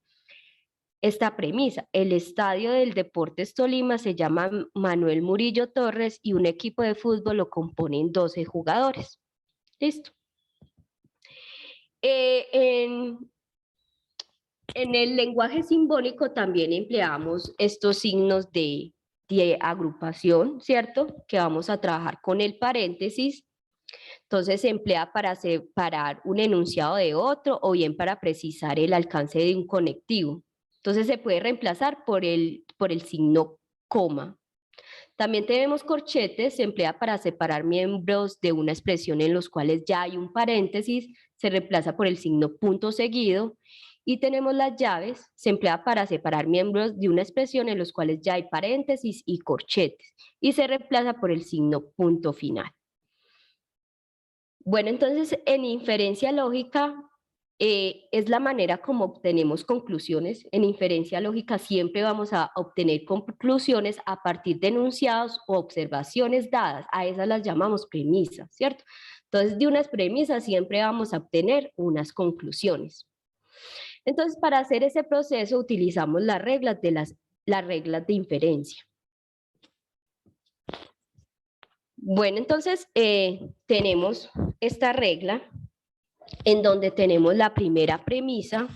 esta premisa: el estadio del Deportes Tolima se llama Manuel Murillo Torres y un equipo de fútbol lo componen 12 jugadores. ¿Listo? En el lenguaje simbólico también empleamos estos signos de agrupación, ¿cierto? Que vamos a trabajar con el paréntesis. Entonces se emplea para separar un enunciado de otro o bien para precisar el alcance de un conectivo. Entonces se puede reemplazar por el signo coma. También tenemos corchetes, se emplea para separar miembros de una expresión en los cuales ya hay un paréntesis, se reemplaza por el signo punto seguido. Y tenemos las llaves, se emplea para separar miembros de una expresión en los cuales ya hay paréntesis y corchetes, y se reemplaza por el signo punto final. Bueno, entonces en inferencia lógica es la manera como obtenemos conclusiones. En inferencia lógica siempre vamos a obtener conclusiones a partir de enunciados o observaciones dadas. A esas las llamamos premisas, ¿cierto? Entonces de unas premisas siempre vamos a obtener unas conclusiones. Entonces para hacer ese proceso utilizamos las reglas de inferencia. Bueno, entonces tenemos esta regla en donde tenemos la primera premisa,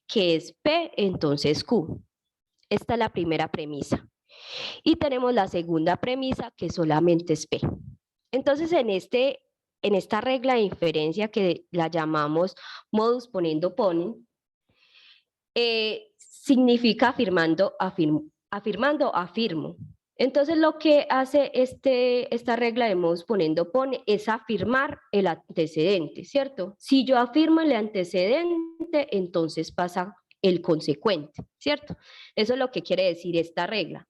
que es P, entonces Q. Esta es la primera premisa. Y tenemos la segunda premisa, que solamente es P. Entonces, en esta regla de inferencia, que la llamamos modus ponendo ponens, significa afirmando, afirmo. Entonces lo que hace esta regla de modus ponendo pone es afirmar el antecedente, ¿cierto? Si yo afirmo el antecedente, entonces pasa el consecuente, ¿cierto? Eso es lo que quiere decir esta regla.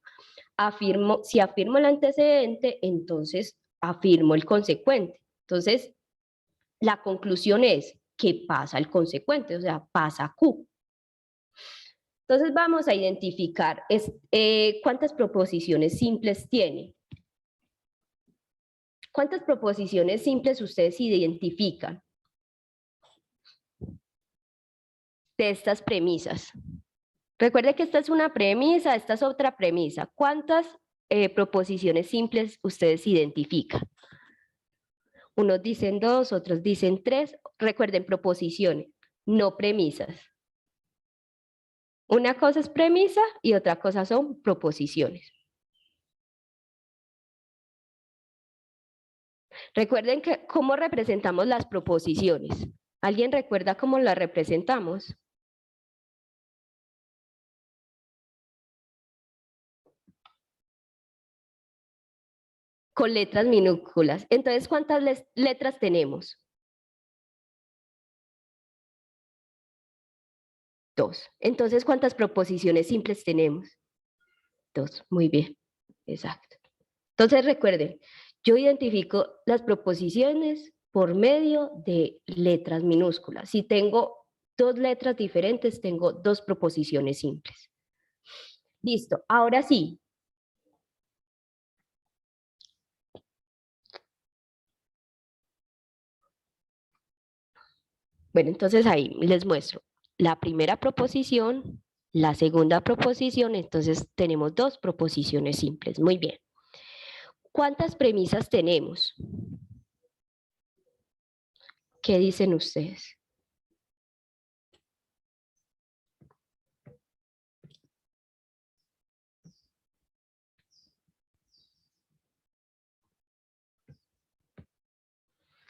Si afirmo el antecedente, entonces afirmo el consecuente. Entonces, la conclusión es que pasa el consecuente, o sea, pasa Q. Entonces vamos a identificar cuántas proposiciones simples tiene. ¿Cuántas proposiciones simples ustedes identifican de estas premisas? Recuerde que esta es una premisa, esta es otra premisa. ¿Cuántas proposiciones simples ustedes identifican? Unos dicen 2, otros dicen 3. Recuerden, proposiciones, no premisas. Una cosa es premisa y otra cosa son proposiciones. Recuerden que cómo representamos las proposiciones. ¿Alguien recuerda cómo las representamos? Con letras minúsculas. Entonces, ¿cuántas letras tenemos? 2. Entonces, ¿cuántas proposiciones simples tenemos? 2. Muy bien. Exacto. Entonces, recuerden, yo identifico las proposiciones por medio de letras minúsculas. Si tengo 2 letras diferentes, tengo 2 proposiciones simples. Listo. Ahora sí. Bueno, entonces ahí les muestro la primera proposición, la segunda proposición, entonces tenemos 2 proposiciones simples. Muy bien. ¿Cuántas premisas tenemos? ¿Qué dicen ustedes?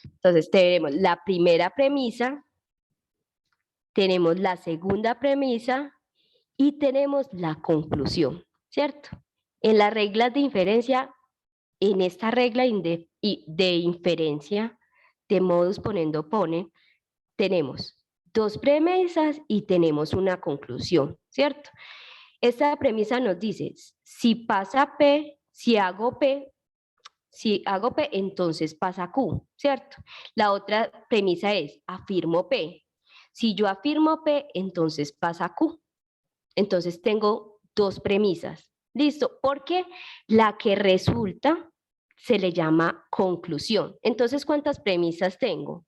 Entonces tenemos la primera premisa, tenemos la segunda premisa y tenemos la conclusión, ¿cierto? En las reglas de inferencia, en esta regla de inferencia de modus ponendo pone, tenemos dos premisas y tenemos una conclusión, ¿cierto? Esta premisa nos dice, si pasa P, si hago P, entonces pasa Q, ¿cierto? La otra premisa es, afirmo P. Si yo afirmo P, entonces pasa Q. Entonces tengo dos premisas. ¿Listo? Porque la que resulta se le llama conclusión. Entonces, ¿cuántas premisas tengo?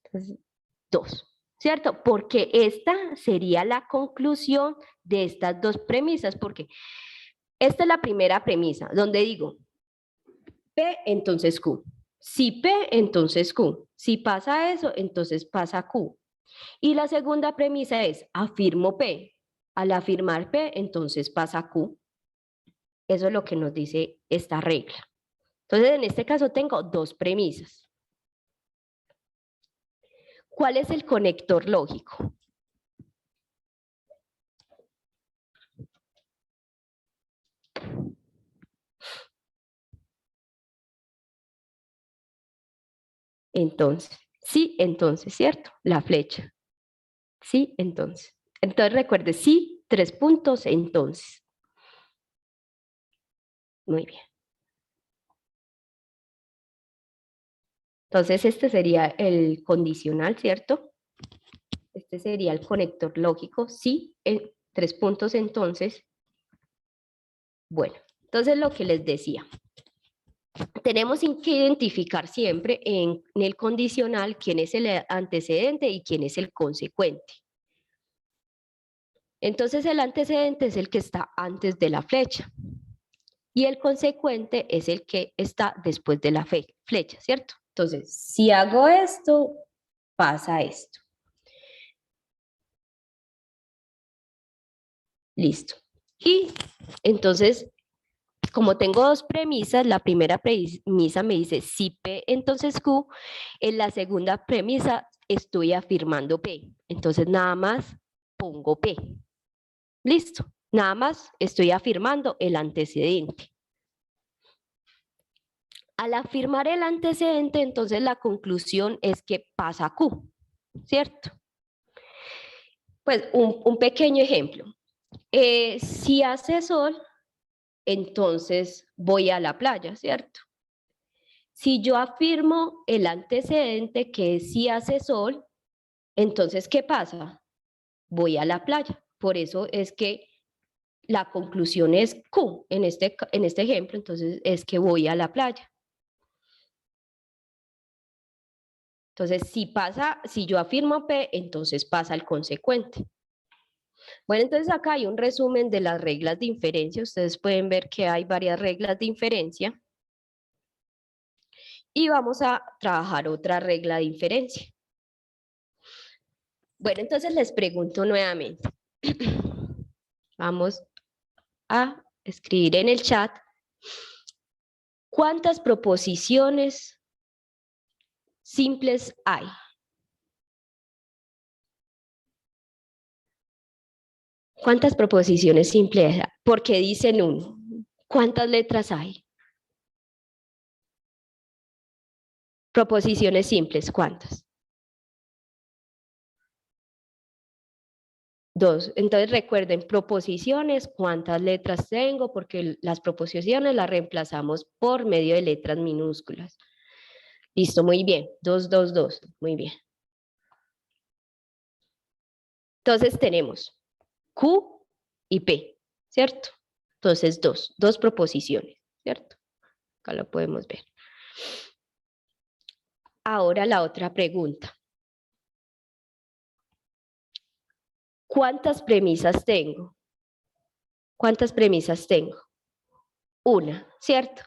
Entonces, dos, ¿cierto? Porque esta sería la conclusión de estas dos premisas, porque esta es la primera premisa, donde digo, P, entonces Q. Si P, entonces Q. Si pasa eso, entonces pasa Q. Y la segunda premisa es, afirmo P. Al afirmar P, entonces pasa Q. Eso es lo que nos dice esta regla. Entonces, en este caso tengo dos premisas. ¿Cuál es el conector lógico? Entonces, sí, entonces, ¿cierto? La flecha. Sí, entonces. Entonces, recuerde, sí, 3 puntos, entonces. Muy bien. Entonces, este sería el condicional, ¿cierto? Este sería el conector lógico, sí, 3 puntos, entonces. Bueno, entonces lo que les decía. Tenemos que identificar siempre en el condicional quién es el antecedente y quién es el consecuente. Entonces el antecedente es el que está antes de la flecha y el consecuente es el que está después de la flecha, ¿cierto? Entonces, si hago esto, pasa esto. Listo. Y entonces, como tengo dos premisas, la primera premisa me dice si P, entonces Q. En la segunda premisa estoy afirmando P. Entonces nada más pongo P. Listo. Nada más estoy afirmando el antecedente. Al afirmar el antecedente, entonces la conclusión es que pasa Q, ¿cierto? Pues un pequeño ejemplo. Si hace sol, entonces voy a la playa, ¿cierto? Si yo afirmo el antecedente que es si hace sol, entonces ¿qué pasa? Voy a la playa. Por eso es que la conclusión es Q en este ejemplo, entonces es que voy a la playa. Entonces, si yo afirmo P, entonces pasa el consecuente. Bueno, entonces acá hay un resumen de las reglas de inferencia. Ustedes pueden ver que hay varias reglas de inferencia. Y vamos a trabajar otra regla de inferencia. Bueno, entonces les pregunto nuevamente. Vamos a escribir en el chat. ¿Cuántas proposiciones simples hay? ¿Cuántas proposiciones simples hay? ¿Por qué dicen uno? ¿Cuántas letras hay? Proposiciones simples, ¿cuántas? Dos. Entonces recuerden, proposiciones, ¿cuántas letras tengo? Porque las proposiciones las reemplazamos por medio de letras minúsculas. Listo, muy bien. 2, 2, 2. Muy bien. Entonces tenemos Q y P, ¿cierto? Entonces dos proposiciones, ¿cierto? Acá lo podemos ver. Ahora la otra pregunta. ¿Cuántas premisas tengo? ¿Cuántas premisas tengo? Una, ¿cierto?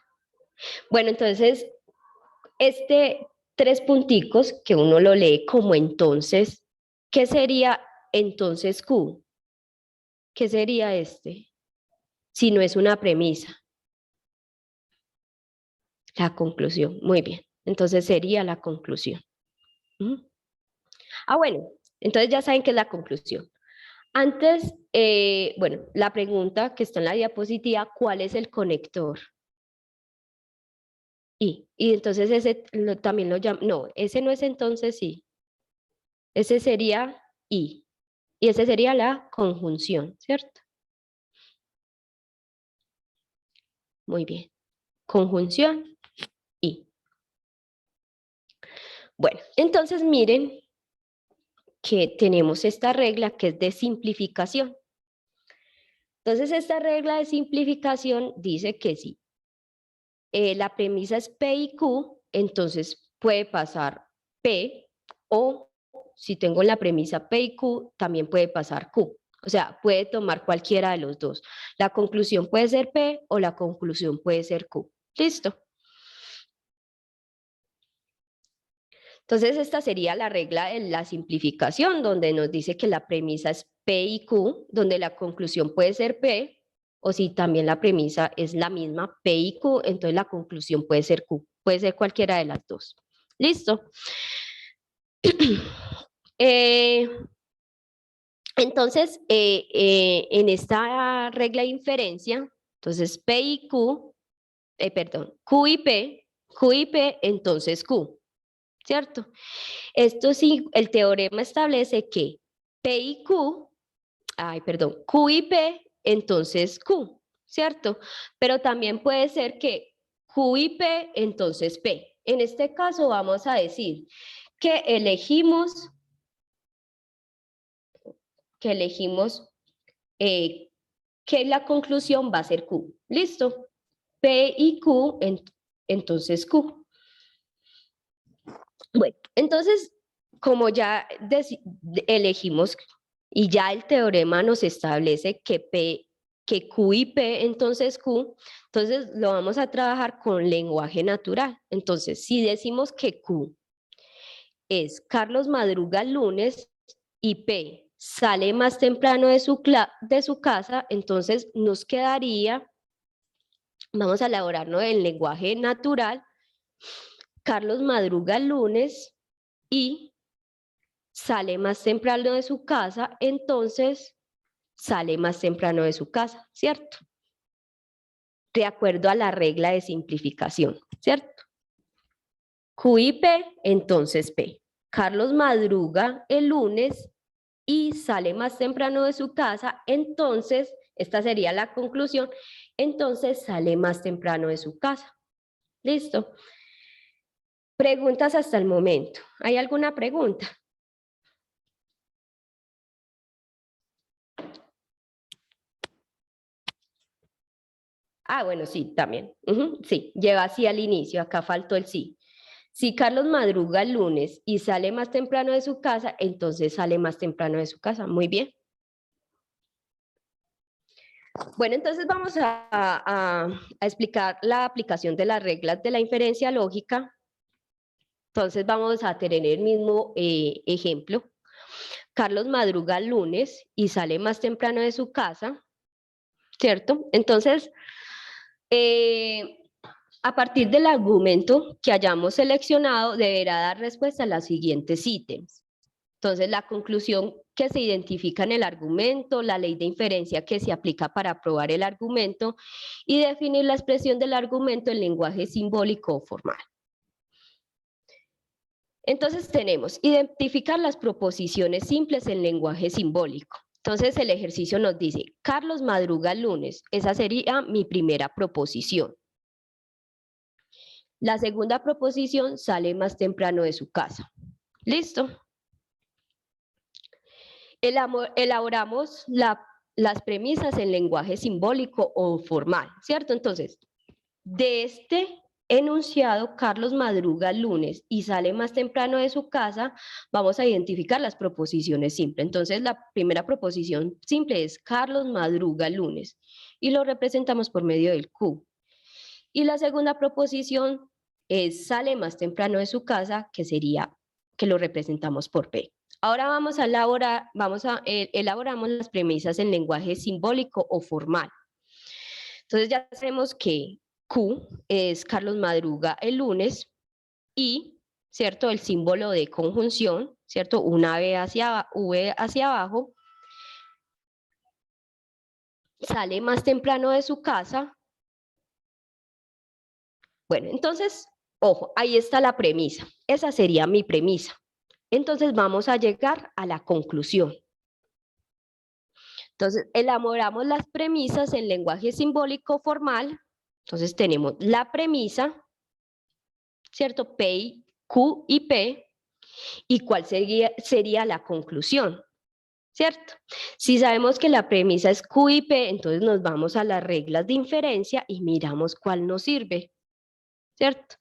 Bueno, entonces, tres punticos que uno lo lee como entonces, ¿qué sería entonces Q? ¿Qué sería este? Si no es una premisa. La conclusión, muy bien. Entonces sería la conclusión. Bueno, entonces ya saben qué es la conclusión. Antes bueno, la pregunta que está en la diapositiva, ¿cuál es el conector? Y entonces ese también lo llamo, no, ese no es entonces sí. Ese sería y. Y ese sería la conjunción, ¿cierto? Muy bien. Conjunción y. Bueno, entonces miren que tenemos esta regla que es de simplificación. Entonces esta regla de simplificación dice que si la premisa es P y Q, entonces puede pasar P, o si tengo la premisa P y Q, también puede pasar Q. O sea, puede tomar cualquiera de los dos. La conclusión puede ser P o la conclusión puede ser Q. ¿Listo? Entonces esta sería la regla de la simplificación, donde nos dice que la premisa es P y Q, donde la conclusión puede ser P, o si también la premisa es la misma, P y Q, entonces la conclusión puede ser Q. Puede ser cualquiera de las dos. ¿Listo? Entonces, en esta regla de inferencia, entonces P y Q, perdón, Q y P, entonces Q, ¿cierto? Esto sí, el teorema establece que P y Q, Q y P, entonces Q, ¿cierto? Pero también puede ser que Q y P, entonces P. En este caso vamos a decir que elegimos que la conclusión va a ser Q. ¿Listo? P y Q, entonces Q. Bueno, entonces, como ya elegimos y ya el teorema nos establece que Q y P, entonces Q, entonces lo vamos a trabajar con lenguaje natural. Entonces, si decimos que Q es Carlos madruga el lunes y P sale más temprano de su casa, entonces nos quedaría, vamos a elaborarlo en lenguaje natural, Carlos madruga el lunes y sale más temprano de su casa, entonces sale más temprano de su casa, ¿cierto? De acuerdo a la regla de simplificación, ¿cierto? Q y P, entonces P. Carlos madruga el lunes y sale más temprano de su casa, entonces, esta sería la conclusión, entonces sale más temprano de su casa. ¿Listo? Preguntas hasta el momento. ¿Hay alguna pregunta? Ah, bueno, sí, también. Sí, lleva así al inicio, acá faltó el sí. Si Carlos madruga el lunes y sale más temprano de su casa, entonces sale más temprano de su casa. Muy bien. Bueno, entonces vamos a explicar la aplicación de las reglas de la inferencia lógica. Entonces vamos a tener el mismo ejemplo. Carlos madruga el lunes y sale más temprano de su casa, ¿cierto? Entonces, a partir del argumento que hayamos seleccionado, deberá dar respuesta a los siguientes ítems. Entonces, la conclusión que se identifica en el argumento, la ley de inferencia que se aplica para probar el argumento y definir la expresión del argumento en lenguaje simbólico o formal. Entonces tenemos identificar las proposiciones simples en lenguaje simbólico. Entonces el ejercicio nos dice, Carlos madruga el lunes. Esa sería mi primera proposición. La segunda proposición, sale más temprano de su casa. ¿Listo? Elaboramos las premisas en lenguaje simbólico o formal, ¿cierto? Entonces, de este enunciado, Carlos madruga el lunes y sale más temprano de su casa, vamos a identificar las proposiciones simples. Entonces, la primera proposición simple es Carlos madruga el lunes y lo representamos por medio del Q. Y la segunda proposición es sale más temprano de su casa, que sería que lo representamos por P. Ahora vamos a elaboramos las premisas en lenguaje simbólico o formal. Entonces ya sabemos que Q es Carlos madruga el lunes y, ¿cierto? El símbolo de conjunción, ¿cierto? Una V hacia abajo. sale más temprano de su casa. Bueno, entonces, ojo, ahí está la premisa. Esa sería mi premisa. Entonces vamos a llegar a la conclusión. Entonces, elaboramos las premisas en lenguaje simbólico formal. Entonces tenemos la premisa, ¿cierto? P, Q y P. ¿Y cuál sería la conclusión? ¿Cierto? Si sabemos que la premisa es Q y P, entonces nos vamos a las reglas de inferencia y miramos cuál nos sirve. ¿Cierto?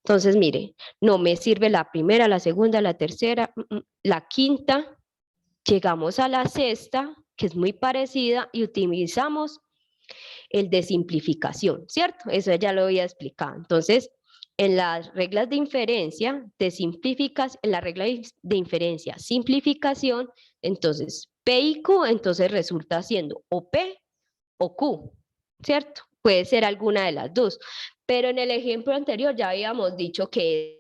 Entonces, mire, no me sirve la primera, la segunda, la tercera, la quinta. Llegamos a la sexta, que es muy parecida, y utilizamos el de simplificación, ¿cierto? Eso ya lo había explicado. Entonces, en las reglas de inferencia, en la regla de inferencia, simplificación, entonces P y Q, entonces resulta siendo o P o Q, ¿cierto? Puede ser alguna de las dos, pero en el ejemplo anterior ya habíamos dicho que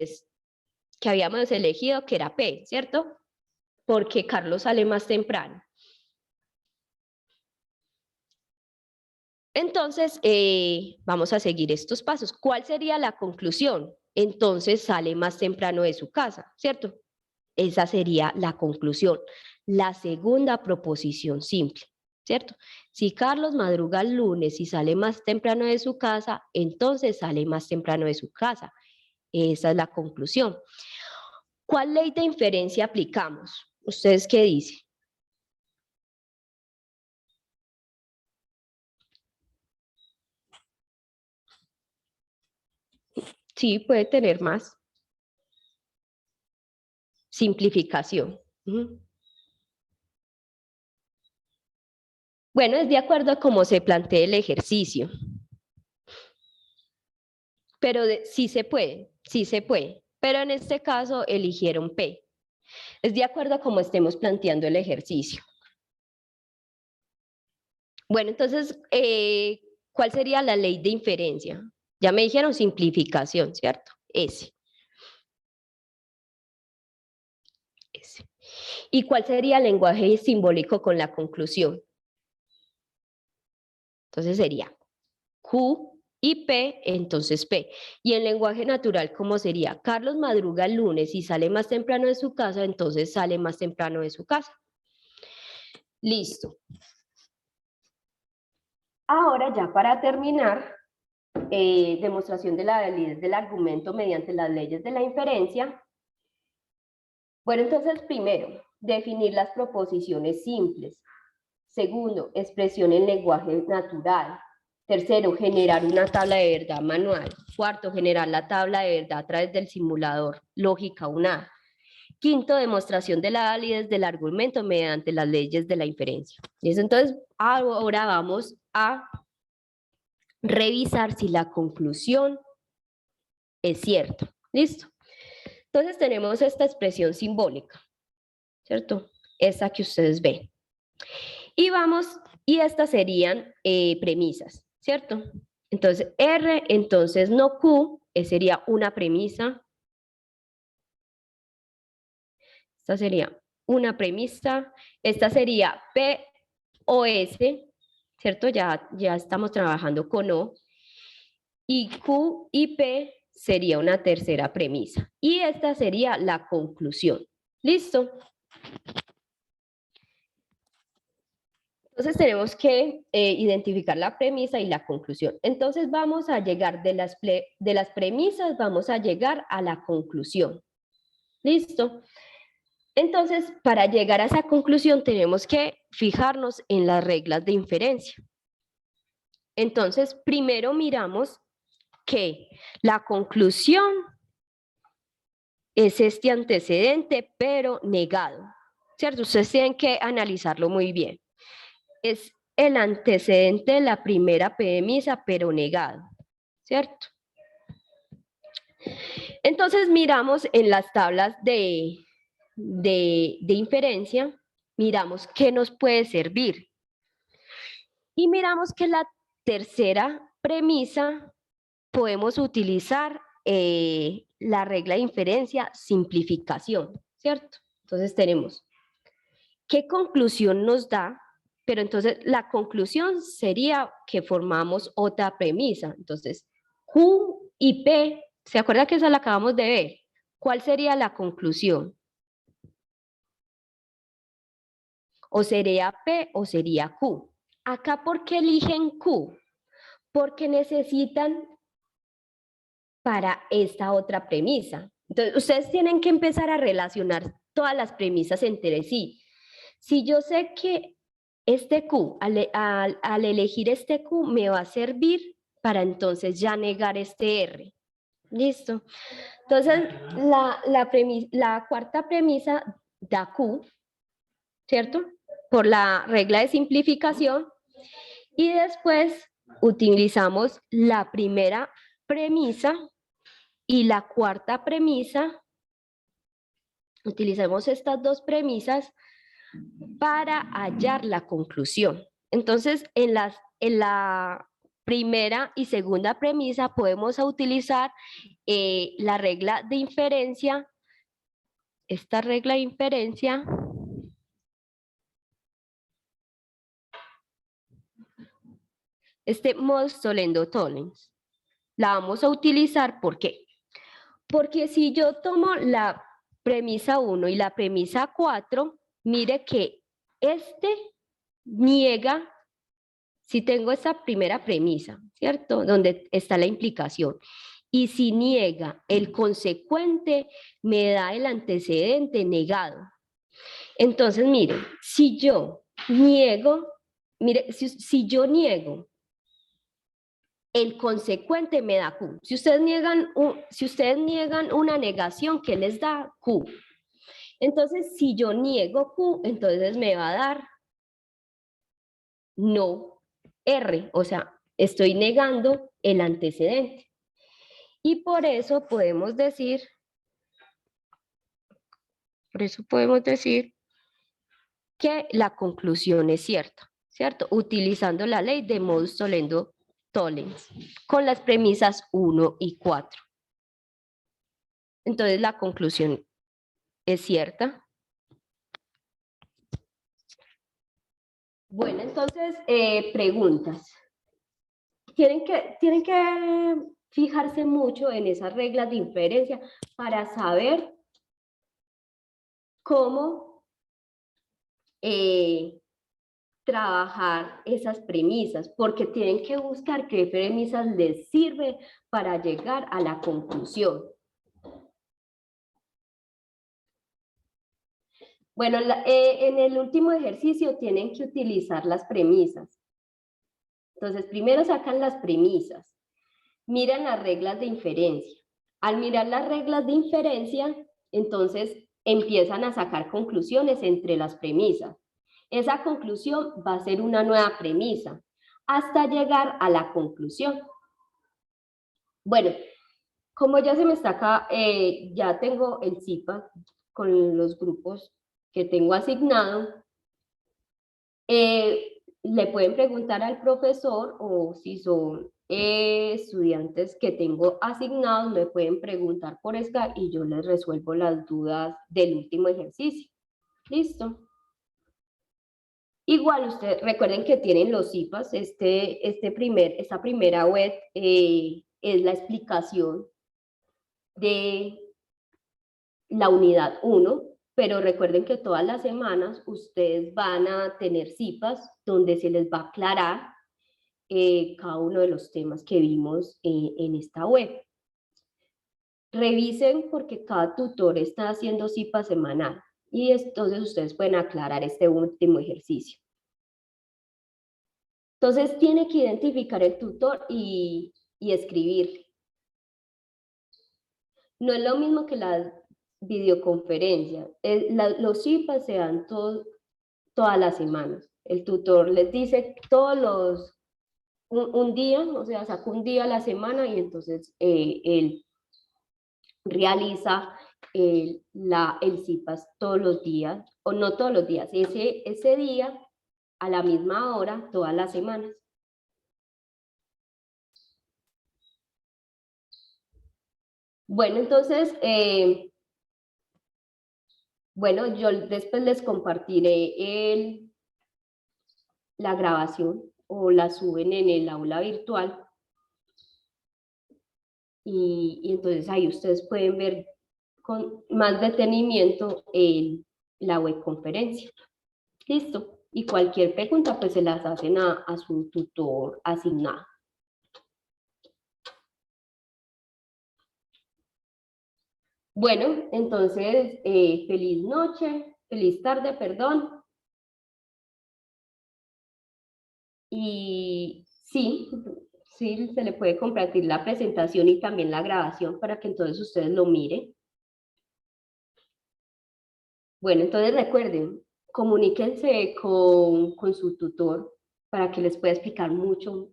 habíamos elegido que era P, ¿cierto? Porque Carlos sale más temprano. Entonces, vamos a seguir estos pasos. ¿Cuál sería la conclusión? Entonces sale más temprano de su casa, ¿cierto? Esa sería la conclusión. La segunda proposición simple, ¿cierto? Si Carlos madruga el lunes y sale más temprano de su casa, entonces sale más temprano de su casa. Esa es la conclusión. ¿Cuál ley de inferencia aplicamos? ¿Ustedes qué dicen? Sí, puede tener más. Simplificación. Bueno, es de acuerdo a cómo se plantea el ejercicio. Pero sí se puede, sí se puede. Pero en este caso eligieron P. Es de acuerdo a cómo estemos planteando el ejercicio. Bueno, entonces, ¿cuál sería la ley de inferencia? Ya me dijeron simplificación, ¿cierto? S. ¿Y cuál sería el lenguaje simbólico con la conclusión? Entonces sería Q y P, entonces P. Y en lenguaje natural, ¿cómo sería? Carlos madruga el lunes y sale más temprano de su casa, entonces sale más temprano de su casa. Listo. Ahora ya para terminar, demostración de la validez del argumento mediante las leyes de la inferencia. Bueno, entonces primero, definir las proposiciones simples. Segundo, expresión en lenguaje natural. Tercero, generar una tabla de verdad manual. Cuarto, generar la tabla de verdad a través del simulador lógica UNA. Quinto, demostración de la validez del argumento mediante las leyes de la inferencia. Entonces, ahora vamos a revisar si la conclusión es cierta. ¿Listo? Entonces tenemos esta expresión simbólica, ¿cierto? Esa que ustedes ven. Y estas serían premisas, ¿cierto? Entonces, R, entonces no Q, sería una premisa. Esta sería una premisa. Esta sería P o S, ¿cierto? Ya estamos trabajando con O. Y Q y P sería una tercera premisa. Y esta sería la conclusión. ¿Listo? Entonces tenemos que identificar la premisa y la conclusión. Entonces vamos a llegar de las premisas, vamos a llegar a la conclusión. ¿Listo? Entonces, para llegar a esa conclusión tenemos que fijarnos en las reglas de inferencia. Entonces, primero miramos que la conclusión es este antecedente, pero negado. ¿Cierto? Ustedes tienen que analizarlo muy bien. Es el antecedente de la primera premisa, pero negado, ¿cierto? Entonces miramos en las tablas de inferencia, miramos qué nos puede servir. Y miramos que la tercera premisa podemos utilizar la regla de inferencia simplificación, ¿cierto? Entonces tenemos, ¿qué conclusión nos da pero entonces la conclusión sería que formamos otra premisa. Entonces, Q y P, ¿se acuerda que esa la acabamos de ver? ¿Cuál sería la conclusión? O sería P o sería Q. Acá, ¿por qué eligen Q? Porque necesitan para esta otra premisa. Entonces, ustedes tienen que empezar a relacionar todas las premisas entre sí. Si yo sé que este Q, al elegir este Q, me va a servir para entonces ya negar este R. ¿Listo? Entonces, la cuarta premisa da Q, ¿cierto? Por la regla de simplificación. Y después utilizamos la primera premisa y la cuarta premisa. Utilizamos estas dos premisas para hallar la conclusión. Entonces, en la primera y segunda premisa podemos utilizar la regla de inferencia. Esta regla de inferencia modus tollendo tollens. La vamos a utilizar, ¿por qué? Porque si yo tomo la premisa 1 y la premisa 4, mire que niega, si tengo esta primera premisa, ¿cierto? Donde está la implicación. Y si niega el consecuente, me da el antecedente negado. Entonces, mire, si yo niego, si yo niego, el consecuente me da Q. Si ustedes niegan una negación, ¿qué les da? Q. Entonces, si yo niego Q, entonces me va a dar no R, o sea, estoy negando el antecedente. Y por eso podemos decir que la conclusión es cierta, ¿cierto? Utilizando la ley de modus tollendo tollens con las premisas 1 y 4. Entonces la conclusión es cierta. Bueno, entonces preguntas. Tienen que fijarse mucho en esas reglas de inferencia para saber cómo trabajar esas premisas, porque tienen que buscar qué premisas les sirve para llegar a la conclusión. Bueno, en el último ejercicio tienen que utilizar las premisas. Entonces, primero sacan las premisas, miran las reglas de inferencia. Al mirar las reglas de inferencia, entonces empiezan a sacar conclusiones entre las premisas. Esa conclusión va a ser una nueva premisa hasta llegar a la conclusión. Bueno, como ya se me está acá, ya tengo el CIPA con los grupos que tengo asignado, le pueden preguntar al profesor, o si son estudiantes que tengo asignados, me pueden preguntar por Skype y yo les resuelvo las dudas del último ejercicio. ¿Listo? Igual ustedes recuerden que tienen los CIPAs, esta primera web es la explicación de la unidad 1, pero recuerden que todas las semanas ustedes van a tener CIPAs donde se les va a aclarar cada uno de los temas que vimos en esta web. Revisen porque cada tutor está haciendo CIPA semanal y entonces ustedes pueden aclarar este último ejercicio. Entonces tiene que identificar el tutor y escribirle. No es lo mismo que la videoconferencia. Los CIPAs se dan todas las semanas. El tutor les dice un día, o sea, saca un día a la semana y entonces él realiza el CIPAS todos los días, o no todos los días, ese día a la misma hora todas las semanas. Bueno, entonces, bueno, yo después les compartiré la grabación o la suben en el aula virtual. Y entonces ahí ustedes pueden ver con más detenimiento la webconferencia. Listo. Y cualquier pregunta pues se las hacen a su tutor asignado. Bueno, entonces feliz noche, feliz tarde, perdón. Y sí, se le puede compartir la presentación y también la grabación para que entonces ustedes lo miren. Bueno, entonces recuerden, comuníquense con su tutor para que les pueda explicar mucho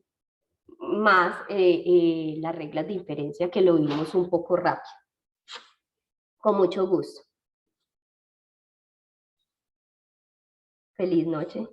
más las reglas de inferencia, que lo vimos un poco rápido. Con mucho gusto. Feliz noche.